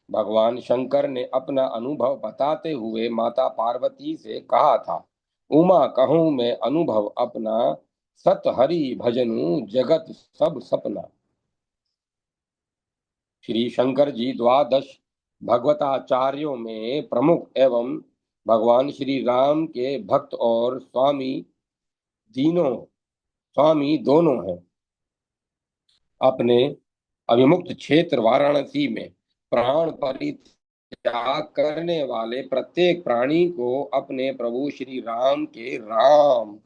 भगवान शंकर ने अपना अनुभव बताते हुए माता पार्वती से कहा था, उमा कहूँ मैं अनुभव अपना, सत हरि भजनु जगत सब सपना। श्री शंकर जी द्वादश भगवताचार्यों में प्रमुख एवं भगवान श्री राम के भक्त और स्वामी दोनों हैं। अपने अविमुक्त क्षेत्र वाराणसी में प्राण परित्याग करने वाले प्रत्येक प्राणी को अपने प्रभु श्री राम के राम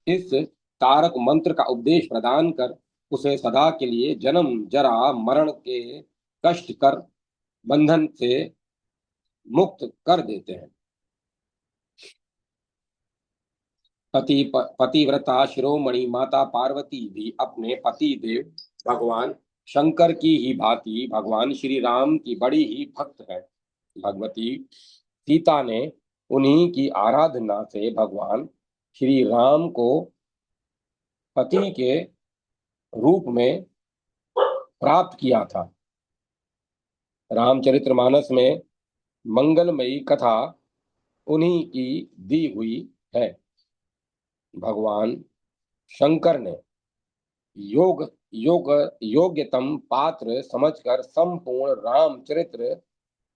इस तारक मंत्र का उपदेश प्रदान कर उसे सदा के लिए जन्म जरा मरण के कष्ट कर बंधन से मुक्त कर देते हैं। पतिव्रता शिरोमणि माता पार्वती भी अपने पति देव भगवान शंकर की ही भांति भगवान श्री राम की बड़ी ही भक्त है। भगवती सीता ने उन्हीं की आराधना से भगवान श्री राम को पति के रूप में प्राप्त किया था। रामचरितमानस में मंगलमयी कथा उन्हीं की दी हुई है। भगवान शंकर ने योग योग योग्यतम पात्र समझकर संपूर्ण रामचरित्र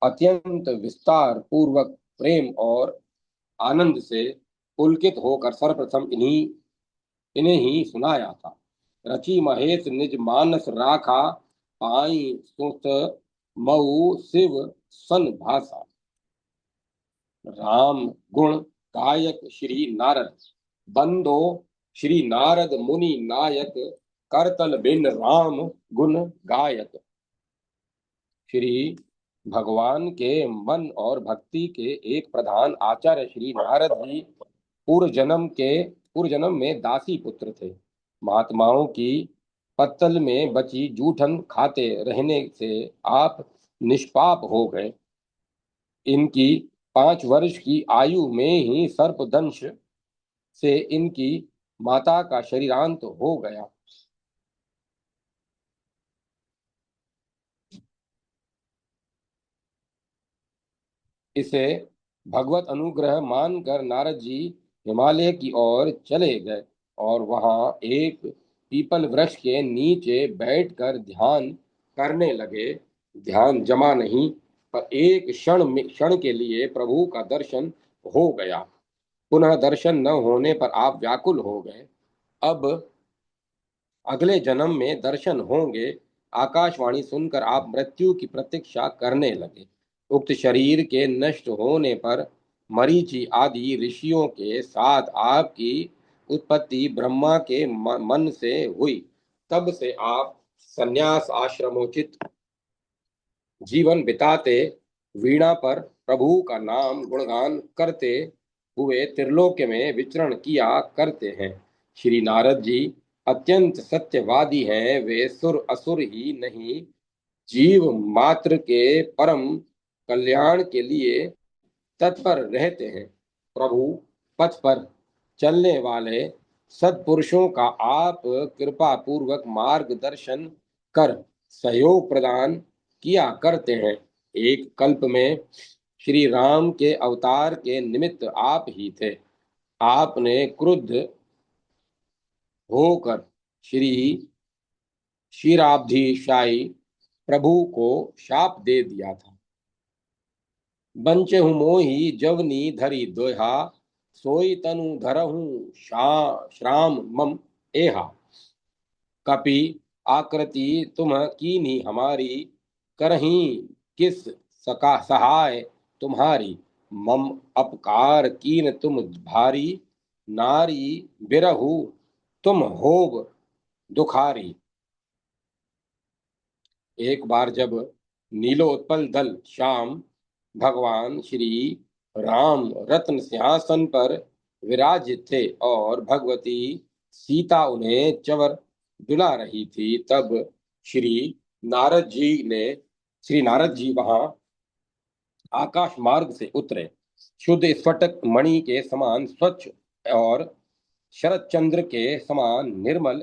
अत्यंत विस्तार पूर्वक प्रेम और आनंद से पुलकित होकर सर्वप्रथम इन्हें ही सुनाया था। रचि महेश निज मानस राखा, पाई सुत मऊ शिव सन भाषा। राम गुण गायक श्री नारद, बंदो श्री नारद मुनि नायक, करतल बिन राम गुण गायक। श्री भगवान के मन और भक्ति के एक प्रधान आचार्य श्री नारद जी पूर्व जन्म में दासी पुत्र थे। महात्माओं की पत्तल में बची जूठन खाते रहने से आप निष्पाप हो गए। इनकी 5 वर्ष की आयु में ही सर्पदंश से इनकी माता का शरीरांत हो गया। इसे भगवत अनुग्रह मानकर नारद जी हिमालय की ओर चले गए और वहां एक पीपल वृक्ष के नीचे बैठकर ध्यान करने लगे। ध्यान जमा नहीं, पर एक क्षण के लिए प्रभु का दर्शन हो गया। पुनः दर्शन न होने पर आप व्याकुल हो गए। अब अगले जन्म में दर्शन होंगे। आकाशवाणी सुनकर आप मृत्यु की प्रतीक्षा करने लगे। उक्त शरीर के नष्ट होने पर मरीचि आदि ऋषियों के साथ आपकी उत्पत्ति ब्रह्मा के मन से हुई। तब से आप संन्यास आश्रमोचित जीवन बिताते वीणा पर प्रभु का नाम गुणगान करते हुए त्रिलोक्य में विचरण किया करते हैं। श्री नारद जी अत्यंत सत्यवादी हैं। वे सुर असुर ही नहीं, जीव मात्र के परम कल्याण के लिए तत्पर रहते हैं। प्रभु पथ पर चलने वाले सत्पुरुषों का आप कृपा पूर्वक मार्गदर्शन कर सहयोग प्रदान किया करते हैं। एक कल्प में श्री राम के अवतार के निमित्त आप ही थे। आपने क्रुद्ध होकर श्री क्षीराब्धिशायी प्रभु को शाप दे दिया था। बंचहु मोहि जवनी धरि दोहा, सोई तनु धरहु श्राम मम एहा। कपि आकृति तुम कीन्ही हमारी, करही किस सका सहाय तुम्हारी। मम अपकार कीन तुम भारी, नारी बिरहु तुम होब दुखारी। एक बार जब नीलोत्पल दल श्याम भगवान श्री राम रत्न सिंहासन पर विराजित थे और भगवती सीता उन्हें चवर दुला रही थी, तब श्री श्री नारद जी वहां आकाश मार्ग से उतरे। शुद्ध स्फटिक मणि के समान स्वच्छ और शरद चंद्र के समान निर्मल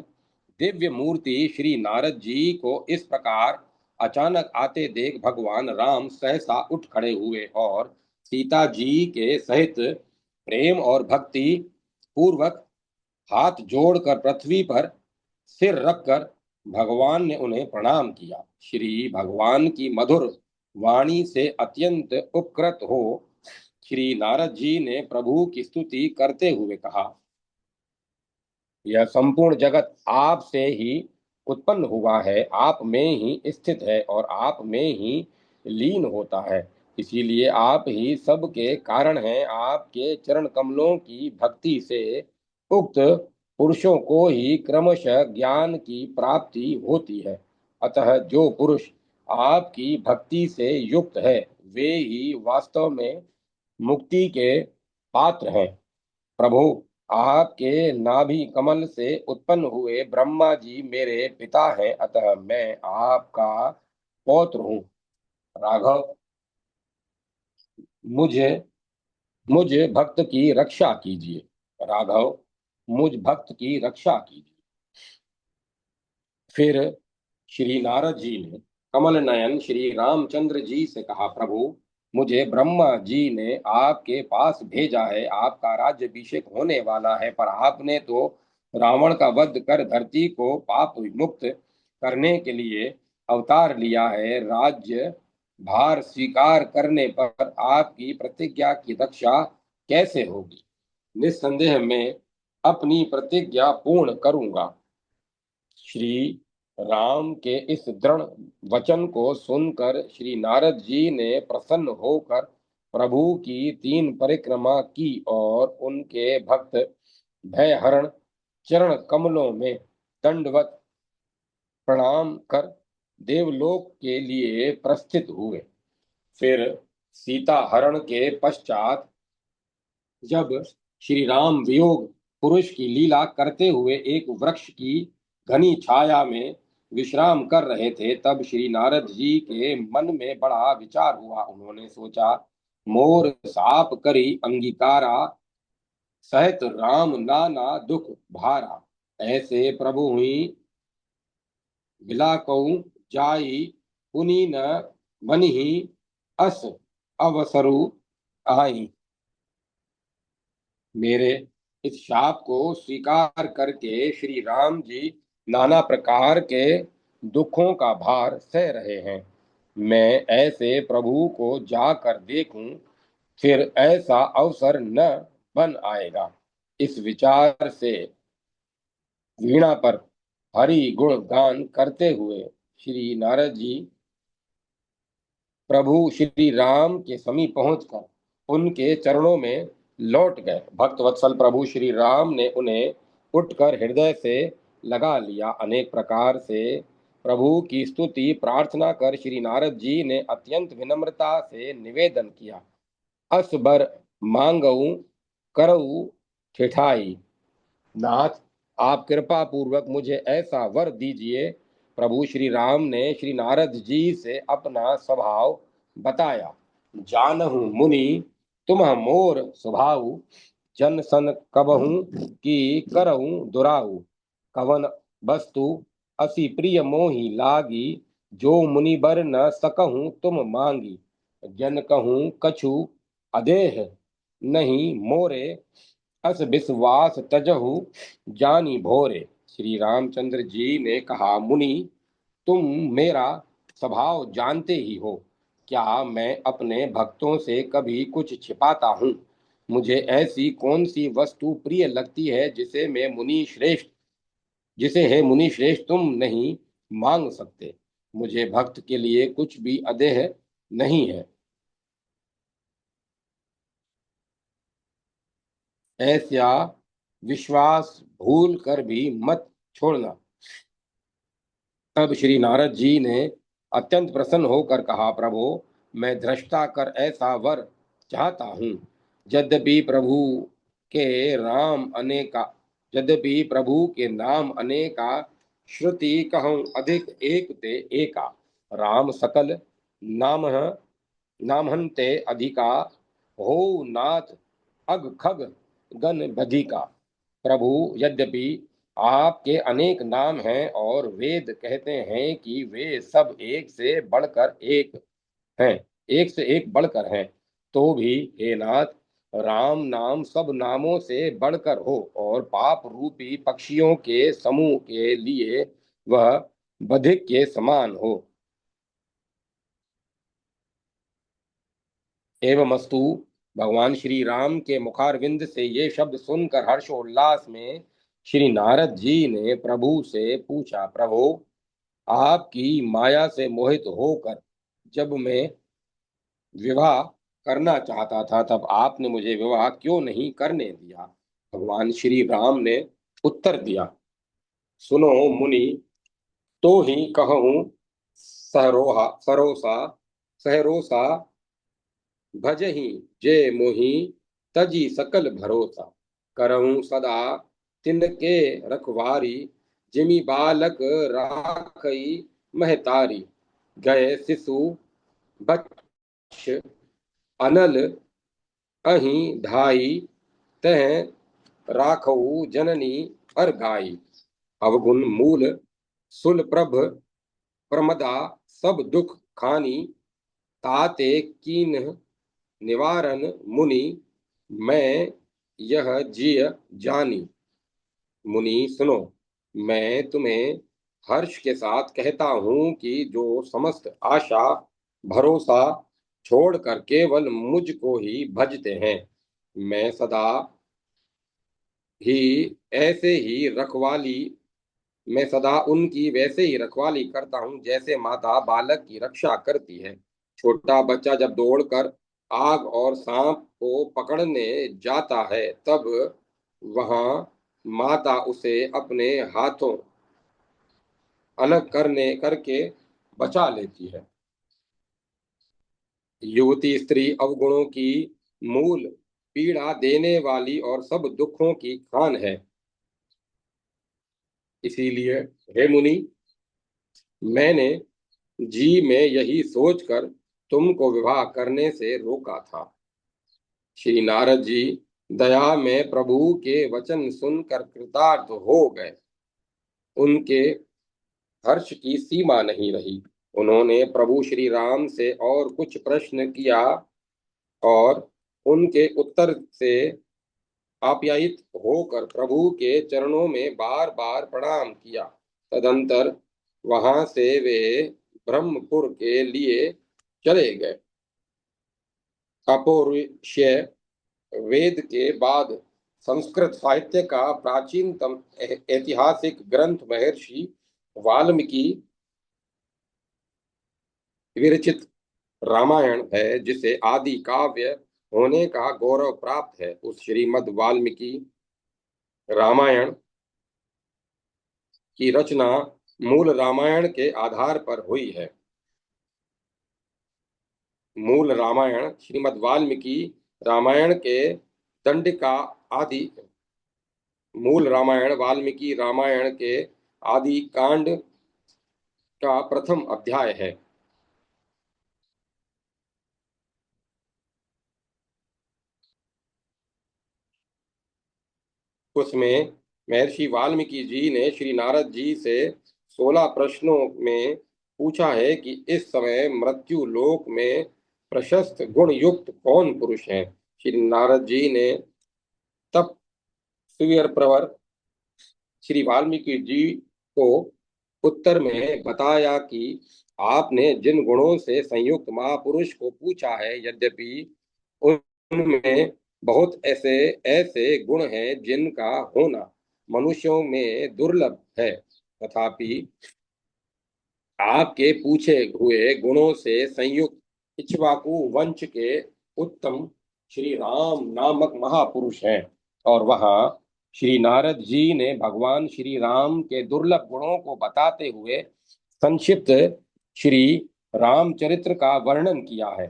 दिव्य मूर्ति श्री नारद जी को इस प्रकार अचानक आते देख भगवान राम सहसा उठ खड़े हुए और सीता जी के सहित प्रेम और भक्ति पूर्वक हाथ जोड़कर पृथ्वी पर सिर रखकर भगवान ने उन्हें प्रणाम किया। श्री भगवान की मधुर वाणी से अत्यंत उपकृत हो श्री नारद जी ने प्रभु की स्तुति करते हुए कहा, यह संपूर्ण जगत आप से ही उत्पन्न हुआ है, आप में ही स्थित है और आप में ही लीन होता है। इसीलिए आप ही सबके कारण हैं। आपके चरण कमलों की भक्ति से उक्त पुरुषों को ही क्रमशः ज्ञान की प्राप्ति होती है। अतः जो पुरुष आपकी भक्ति से युक्त है, वे ही वास्तव में मुक्ति के पात्र हैं। प्रभु, आपके नाभि कमल से उत्पन्न हुए ब्रह्मा जी मेरे पिता हैं, अतः मैं आपका पौत्र हूँ। राघव, मुझे मुझ भक्त की रक्षा कीजिए। राघव, मुझ भक्त की रक्षा कीजिए। फिर श्री नारद जी ने कमल नयन श्री रामचंद्र जी से कहा, प्रभु, मुझे ब्रह्मा जी ने आपके पास भेजा है। आपका राज्याभिषेक होने वाला है, पर आपने तो रावण का वध कर धरती को पाप मुक्त करने के लिए अवतार लिया है। राज्य भार स्वीकार करने पर आपकी प्रतिज्ञा की रक्षा कैसे होगी? निस्संदेह मैं अपनी प्रतिज्ञा पूर्ण करूंगा। श्री राम के इस दृढ़ वचन को सुनकर श्री नारद जी ने प्रसन्न होकर प्रभु की 3 परिक्रमा की और उनके भक्त भयहरण चरण कमलों में दंडवत प्रणाम कर देवलोक के लिए प्रस्थित हुए। फिर सीता हरण के पश्चात जब श्री राम वियोग पुरुष की लीला करते हुए एक वृक्ष की घनी छाया में विश्राम कर रहे थे, तब श्री नारद जी के मन में बड़ा विचार हुआ। उन्होंने सोचा, मोर साप करी अंगीकारा, सहित राम नाना दुख भारा। ऐसे प्रभु हुई बिलाकऊ जाई, पुनि न बनिहि अस अवसरु आई। मेरे इस शाप को स्वीकार करके श्री राम जी नाना प्रकार के दुखों का भार सह रहे हैं। मैं ऐसे प्रभु को जाकर देखूं, फिर ऐसा अवसर न बन आएगा। इस विचार से वीणा पर हरि गुण गान करते हुए श्री नारद जी प्रभु श्री राम के समीप पहुंचकर उनके चरणों में लौट गए। भक्त वत्सल प्रभु श्री राम ने उन्हें उठकर हृदय से लगा लिया। अनेक प्रकार से प्रभु की स्तुति प्रार्थना कर श्री नारद जी ने अत्यंत विनम्रता से निवेदन किया। असबर मांगऊ करऊ ठिठाई। नाथ, आप कृपा पूर्वक मुझे ऐसा वर दीजिए। प्रभु श्री राम ने श्री नारद जी से अपना स्वभाव बताया। जानहु मुनि तुम मोर स्वभाव, जन सन कबहू की करहु दुराऊ। कवन वस्तु असी प्रिय मोहि लागी, जो मुनि बर न सकहूँ तुम मांगी। जन कहूँ कछु अदेह नहीं मोरे, अस विश्वास तजहु जानी भोरे। श्री रामचंद्र जी ने कहा, मुनि तुम मेरा स्वभाव जानते ही हो। क्या मैं अपने भक्तों से कभी कुछ छिपाता हूँ? मुझे ऐसी कौन सी वस्तु प्रिय लगती है जिसे है मुनि श्रेष्ठ तुम नहीं मांग सकते। मुझे भक्त के लिए कुछ भी अदेह नहीं है। ऐसा विश्वास भूल कर भी मत छोड़ना। तब श्री नारद जी ने अत्यंत प्रसन्न होकर कहा, प्रभु मैं दृष्टा कर ऐसा वर चाहता हूँ। यद्यपि प्रभु के राम अनेका यद्यपि प्रभु के नाम अनेका, श्रुति कहूँ अधिक एक ते एका। राम सकल नाम नामहंते अधिका, हो नाथ अग खग गण बधिका। प्रभु यद्यपि आपके अनेक नाम हैं और वेद कहते हैं कि वे सब एक से एक बढ़कर हैं, तो भी हे नाथ, राम नाम सब नामों से बढ़कर हो और पाप रूपी पक्षियों के समूह के लिए वह बधिक के समान हो। एवमस्तु। भगवान श्री राम के मुखारविंद से ये शब्द सुनकर हर्षोल्लास में श्री नारद जी ने प्रभु से पूछा, प्रभु आपकी माया से मोहित होकर जब मैं विवाह करना चाहता था, तब आपने मुझे विवाह क्यों नहीं करने दिया? भगवान श्री राम ने उत्तर दिया, सुनो मुनि, तो ही कहूँ सरोहा सरोसा सहरोसा भजहि जे मोहि, तजी सकल भरोसा। करहूँ सदा तिनके रखवारी, जिमि बालक राखई महतारी। गए शिशु बच्छ अनल अहि धाई, तह राखऊ जननी अरगाई। अवगुण मूल सुल प्रभ प्रमदा, सब दुख खानी ताते कीन निवारण मुनि, मैं यह जिय जानी। मुनि सुनो, मैं तुम्हें हर्ष के साथ कहता हूँ कि जो समस्त आशा भरोसा छोड़कर केवल मुझको ही भजते हैं, मैं सदा ही ऐसे ही रखवाली मैं सदा उनकी वैसे ही रखवाली करता हूँ जैसे माता बालक की रक्षा करती है। छोटा बच्चा जब दौड़कर आग और सांप को पकड़ने जाता है, तब वहां माता उसे अपने हाथों अलग करने करके बचा लेती है। युवती स्त्री अवगुणों की मूल पीड़ा देने वाली और सब दुखों की खान है। इसीलिए हे मुनि, मैंने जी में यही सोचकर तुमको विवाह करने से रोका था। श्री नारद जी दया में प्रभु के वचन सुनकर कृतार्थ हो गए। उनके हर्ष की सीमा नहीं रही। उन्होंने प्रभु श्री राम से और कुछ प्रश्न किया और उनके उत्तर से आप्यायित होकर प्रभु के चरणों में बार बार प्रणाम किया। तदंतर वहां से वे ब्रह्मपुर के लिए चले गए। अपौरुषेय वेद के बाद संस्कृत साहित्य का प्राचीनतम ऐतिहासिक ग्रंथ महर्षि वाल्मीकि विरचित रामायण है, जिसे आदि काव्य होने का गौरव प्राप्त है। उस श्रीमद् वाल्मीकि रामायण की रचना मूल रामायण के आधार पर हुई है। मूल रामायण श्रीमद् वाल्मीकि रामायण के दंडिका आदि मूल रामायण वाल्मीकि रामायण के आदि कांड का प्रथम अध्याय है। उसमें महर्षि वाल्मीकि जी ने श्री नारद जी से 16 प्रश्नों में पूछा है कि इस समय मृत्यु लोक में प्रशस्त गुण युक्त कौन पुरुष है। श्री नारद जी ने तब सूर्य प्रवर श्री वाल्मीकि जी को उत्तर में बताया कि आपने जिन गुणों से संयुक्त महापुरुष को पूछा है, यद्यपि उनमें बहुत ऐसे ऐसे गुण हैं जिनका होना मनुष्यों में दुर्लभ है, तथापि आपके पूछे हुए गुणों से संयुक्त इक्ष्वाकु वंश के उत्तम श्री राम नामक महापुरुष हैं। और वहाँ श्री नारद जी ने भगवान श्री राम के दुर्लभ गुणों को बताते हुए संक्षिप्त श्री रामचरित्र का वर्णन किया है।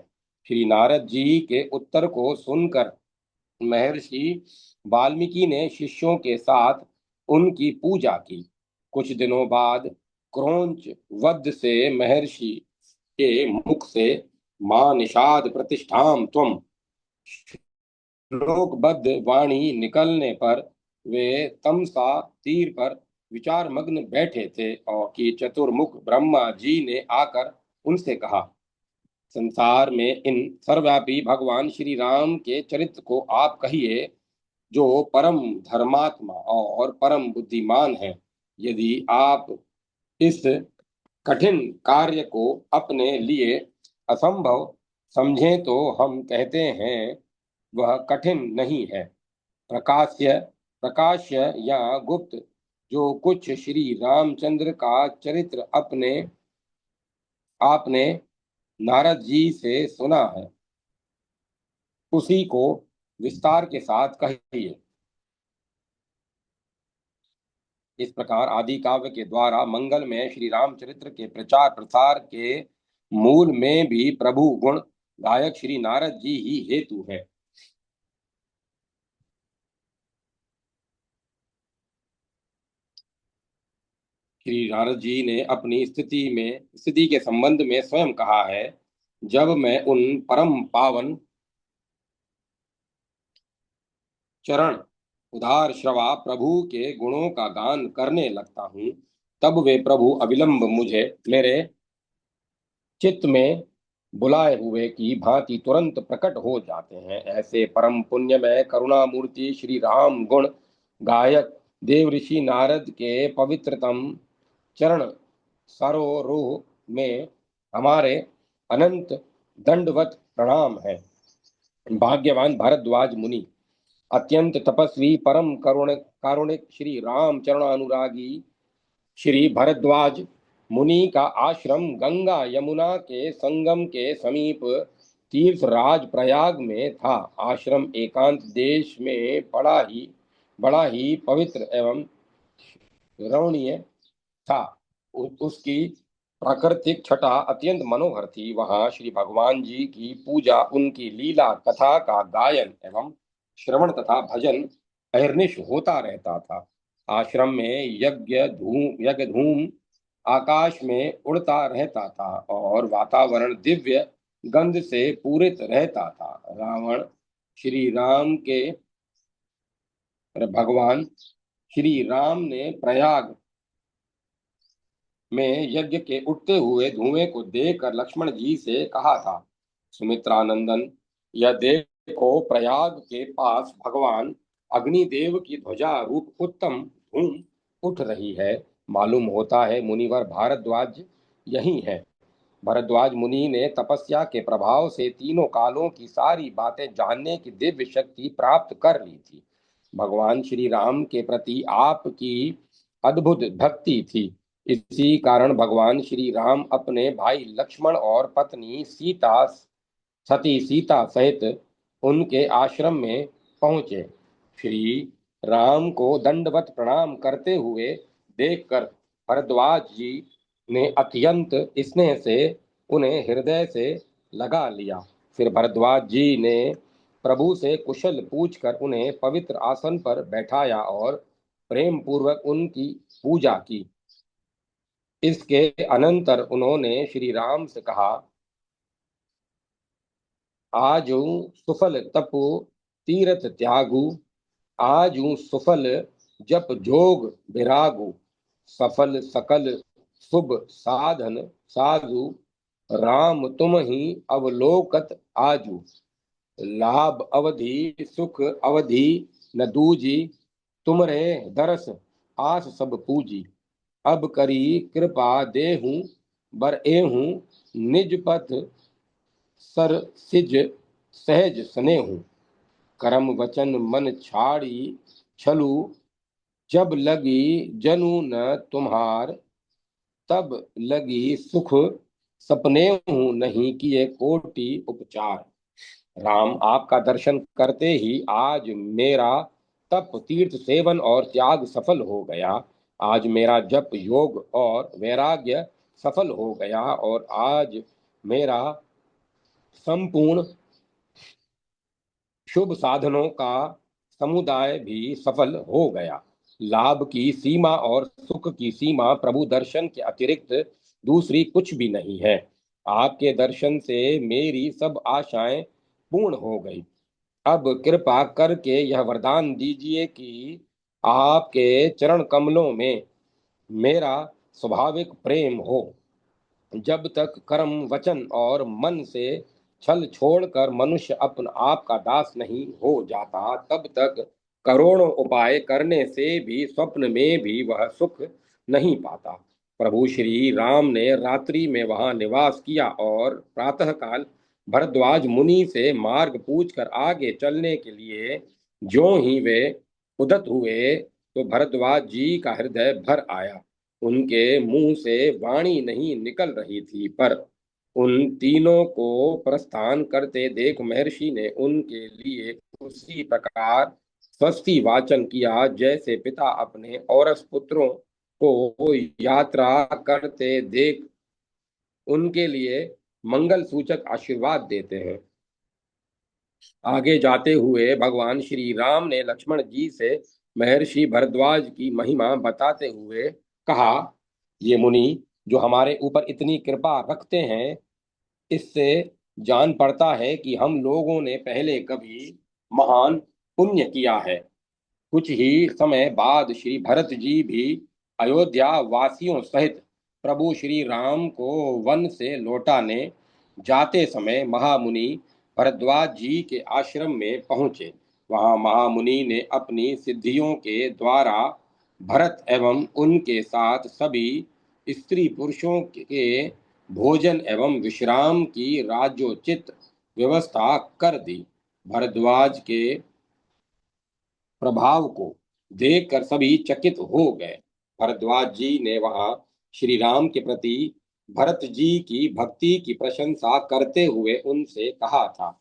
श्री नारद जी के उत्तर को सुनकर महर्षि वाल्मीकि ने शिष्यों के साथ उनकी पूजा की। कुछ दिनों बाद क्रौंच वध से महर्षि के मुख से मां निषाद प्रतिष्ठाम त्वम श्लोकबद्ध वाणी निकलने पर वे तमसा तीर पर विचार मग्न बैठे थे और कि चतुर्मुख ब्रह्मा जी ने आकर उनसे कहा, संसार में इन सर्वव्यापी भगवान श्री राम के चरित्र को आप कहिए, जो परम धर्मात्मा और परम बुद्धिमान है। यदि आप इस कठिन कार्य को अपने लिए असंभव समझें तो हम कहते हैं वह कठिन नहीं है। प्रकाश्य प्रकाश्य या गुप्त जो कुछ श्री रामचंद्र का चरित्र अपने आपने नारद जी से सुना है, उसी को विस्तार के साथ कहिए। इस प्रकार आदि काव्य के द्वारा मंगल में श्री रामचरित्र के प्रचार प्रसार के मूल में भी प्रभु गुण गायक श्री नारद जी ही हेतु है। श्री नारद जी ने अपनी स्थिति के संबंध में स्वयं कहा है, जब मैं उन परम पावन चरण उदार श्रवा प्रभु के गुणों का गान करने लगता हूँ, तब वे प्रभु अविलंब मुझे मेरे चित्त में बुलाए हुए की भांति तुरंत प्रकट हो जाते हैं। ऐसे परम पुण्यमय करुणामूर्ति श्री राम गुण गायक देव ऋषि नारद के पवित्रतम चरण सरोरुह में हमारे अनंत दंडवत प्रणाम है। भाग्यवान भारद्वाज मुनि अत्यंत तपस्वी परम कारुणिक श्री राम चरणानुरागी श्री भरद्वाज मुनि का आश्रम गंगा यमुना के संगम के समीप तीर्थराज प्रयाग में था। आश्रम एकांत देश में बड़ा ही पवित्र एवं रमणीय था। उसकी प्राकृतिक छटा अत्यंत मनोहर थी। वहां श्री भगवान जी की पूजा, उनकी लीला कथा का गायन एवं श्रवण तथा भजन अहर्निश होता रहता था। आश्रम में यज्ञ धूम आकाश में उड़ता रहता था और वातावरण दिव्य गंध से पूरित रहता था। रावण श्री राम के भगवान श्री राम ने प्रयाग में यज्ञ के उठते हुए धुएं को देखकर लक्ष्मण जी से कहा था, सुमित्रानंदन, यह देखो प्रयाग के पास भगवान अग्निदेव की ध्वजा रूप उत्तम धूम उठ रही है। मालूम होता है मुनिवर भारद्वाज यही है। भरद्वाज मुनि ने तपस्या के प्रभाव से तीनों कालों की सारी बातें जानने की दिव्य शक्ति प्राप्त कर ली थी। भगवान श्री राम के प्रति आपकी अद्भुत भक्ति थी। इसी कारण भगवान श्री राम अपने भाई लक्ष्मण और पत्नी सती सीता सहित उनके आश्रम में पहुंचे। श्री राम को दंडवत प्रणाम करते हुए देखकर भरद्वाज जी ने अत्यंत स्नेह से उन्हें हृदय से लगा लिया। फिर भरद्वाज जी ने प्रभु से कुशल पूछकर उन्हें पवित्र आसन पर बैठाया और प्रेम पूर्वक उनकी पूजा की। इसके अनंतर उन्होंने श्री राम से कहा, आजू सुफल तपो तीरथ त्यागु, आजू सुफल जप जोग विरागु, सफल सकल शुभ साधन साधु, राम तुम ही अवलोकत आजू, लाभ अवधि सुख अवधि न दूजी, तुमरे दरस आस सब पूजी, अब करी कृपा देहूं बर एहूं, निज पथ सर सिज सहज स्नेहूं, करम वचन मन छाड़ी छलू, जब लगी जनु न तुम्हार, तब लगी सुख सपने हूं, नहीं किए कोटि उपचार। राम, आपका दर्शन करते ही आज मेरा तप तीर्थ सेवन और त्याग सफल हो गया। आज मेरा जप योग और वैराग्य सफल हो गया और आज मेरा संपूर्ण शुभ साधनों का समुदाय भी सफल हो गया। लाभ की सीमा और सुख की सीमा प्रभु दर्शन के अतिरिक्त दूसरी कुछ भी नहीं है। आपके दर्शन से मेरी सब आशाएं पूर्ण हो गई। अब कृपा करके यह वरदान दीजिए कि आपके चरण कमलों में मेरा स्वाभाविक प्रेम हो। जब तक कर्म वचन और मन से छल छोड़कर मनुष्य अपने आप का दास नहीं हो जाता, तब तक करोड़ों उपाय करने से भी स्वप्न में भी वह सुख नहीं पाता। प्रभु श्री राम ने रात्रि में वहां निवास किया और प्रातःकाल भरद्वाज मुनि से मार्ग पूछकर आगे चलने के लिए ज्यों ही वे उदत हुए, तो भरद्वाज जी का हृदय भर आया। उनके मुंह से वाणी नहीं निकल रही थी, पर उन तीनों को प्रस्थान करते देख महर्षि ने उनके लिए उसी प्रकार स्वस्ति वाचन किया, जैसे पिता अपने औरस पुत्रों को यात्रा करते देख उनके लिए मंगल सूचक आशीर्वाद देते हैं। आगे जाते हुए भगवान श्री राम ने लक्ष्मण जी से महर्षि भरद्वाज की महिमा बताते हुए कहा, ये मुनि जो हमारे ऊपर इतनी कृपा रखते हैं, इससे जान पड़ता है कि हम लोगों ने पहले कभी महान पुण्य किया है। कुछ ही समय बाद श्री भरत जी भी अयोध्या वासियों सहित प्रभु श्री राम को वन से लौटाने जाते समय महामुनि भरद्वाज जी के आश्रम में पहुंचे। वहां महामुनि ने अपनी सिद्धियों के द्वारा भरत एवं उनके साथ सभी स्त्री पुरुषों के भोजन एवं विश्राम की राज्योचित व्यवस्था कर दी। भरद्वाज के प्रभाव को देखकर सभी चकित हो गए। भरद्वाज जी ने वहां श्री राम के प्रति भरत जी की भक्ति की प्रशंसा करते हुए उनसे कहा था,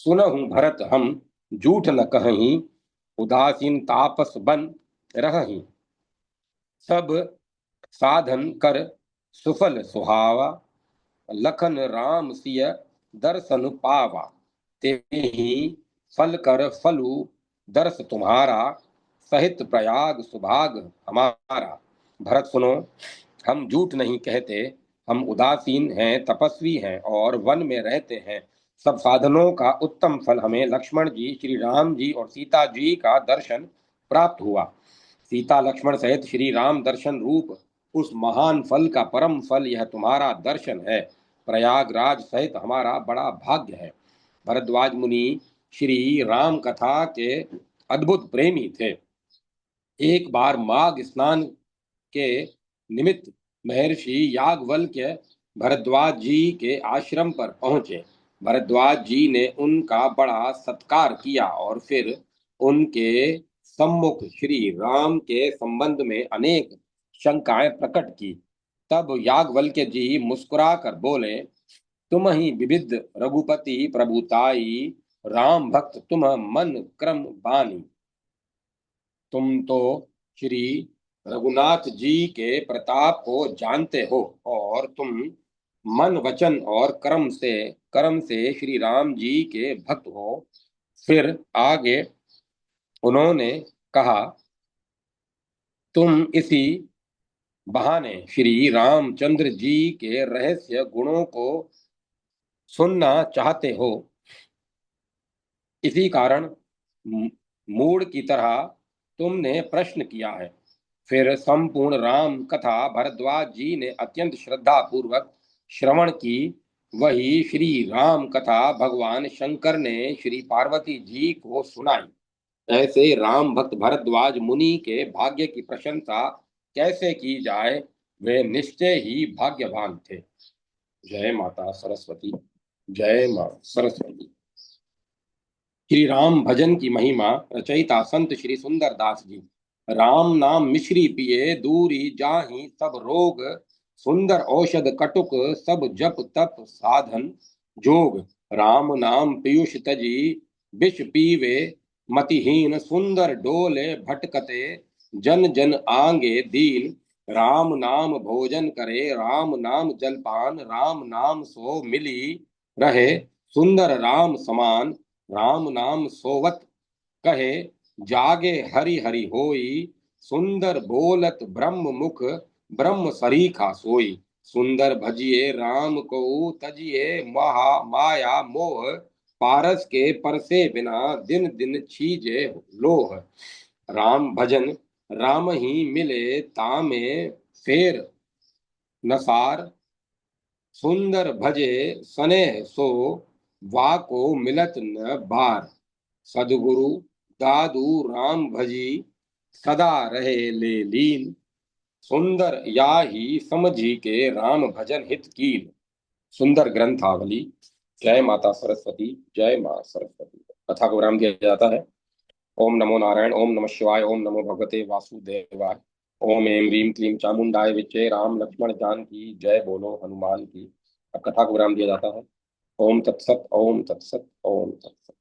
सुनहु भरत हम झूठ न कहीं, उदासीन तापस बन रहहीं, सब साधन कर सुफल सुहावा, लखन राम सिय दर्शन पावा, ते ही फल कर फलू दर्श तुम्हारा, सहित प्रयाग सुभाग हमारा। भरत सुनो, हम झूठ नहीं कहते। हम उदासीन हैं, तपस्वी हैं और वन में रहते हैं। सब साधनों का उत्तम फल हमें लक्ष्मण जी, श्री राम जी और सीता जी का दर्शन प्राप्त हुआ। सीता लक्ष्मण सहित श्री राम दर्शन रूप उस महान फल का परम फल यह तुम्हारा दर्शन है। प्रयागराज सहित हमारा बड़ा भाग्य है। भरद्वाज मुनि श्री राम कथा के अद्भुत प्रेमी थे। एक बार माघ स्नान के निमित्त महर्षि याज्ञवल्क्य भरद्वाज जी के आश्रम पर पहुंचे। भरद्वाज जी ने उनका बड़ा सत्कार किया और फिर उनके सम्मुख श्री राम के संबंध में अनेक शंकाएं प्रकट की। तब याज्ञवल्क्य जी मुस्कुराकर बोले, तुम ही विविध रघुपति प्रभुताई, राम भक्त तुम मन क्रम बानी। तुम तो श्री रघुनाथ जी के प्रताप को जानते हो, और तुम मन वचन और कर्म से श्री राम जी के भक्त हो। फिर आगे उन्होंने कहा, तुम इसी बहाने श्री रामचंद्र जी के रहस्य गुणों को सुनना चाहते हो, इसी कारण मूढ़ की तरह तुमने प्रश्न किया है। फिर संपूर्ण राम कथा भरद्वाज जी ने अत्यंत श्रद्धा पूर्वक श्रवण की। वही श्री राम कथा भगवान शंकर ने श्री पार्वती जी को सुनाई। ऐसे राम भक्त भरद्वाज मुनि के भाग्य की प्रशंसा कैसे की जाए, वे निश्चय ही भाग्यवान थे। जय माता सरस्वती। जय मां सरस्वती। श्री राम भजन की महिमा। रचयिता संत श्री सुंदर दास जी। राम नाम मिश्री पिए दूरी जाहि सब रोग, सुंदर औषध कटुक सब जप तप साधन जोग। राम नाम पीयूष तजी विष पीवे मतिहीन, सुंदर डोले भटकते जन जन आंगे दीन। राम नाम भोजन करे राम नाम जलपान, राम नाम सो मिली रहे सुंदर राम समान। राम नाम सोवत कहे जागे हरि हरि होई, सुंदर बोलत ब्रह्म मुख ब्रह्म सरीखा सोई। सुंदर भजिए राम को तजिए महा माया मोह, पारस के परसे बिना दिन दिन छीजे लोह। राम भजन राम ही मिले तामे फेर नसार, सुंदर भजे सनेह सो वाको मिलत न बार। सदगुरु दादू राम भजी सदा रहे ले लीन, सुंदर या ही समझी के राम भजन हित कीन। सुंदर ग्रंथावली। जय माता सरस्वती। जय मां सरस्वती। कथा को विराम दिया जाता है। ओम नमो नारायण। ओम नमः शिवाय। ओम नमो भगवते वासुदेवाय। ओम एम ह्रीम क्लीम चामुंडाय विचे राम लक्ष्मण जान की जय बोलो हनुमान की। अब कथा को विराम दिया जाता है। ओम तत्सत। ओम तत्सत। ओम तत्सत।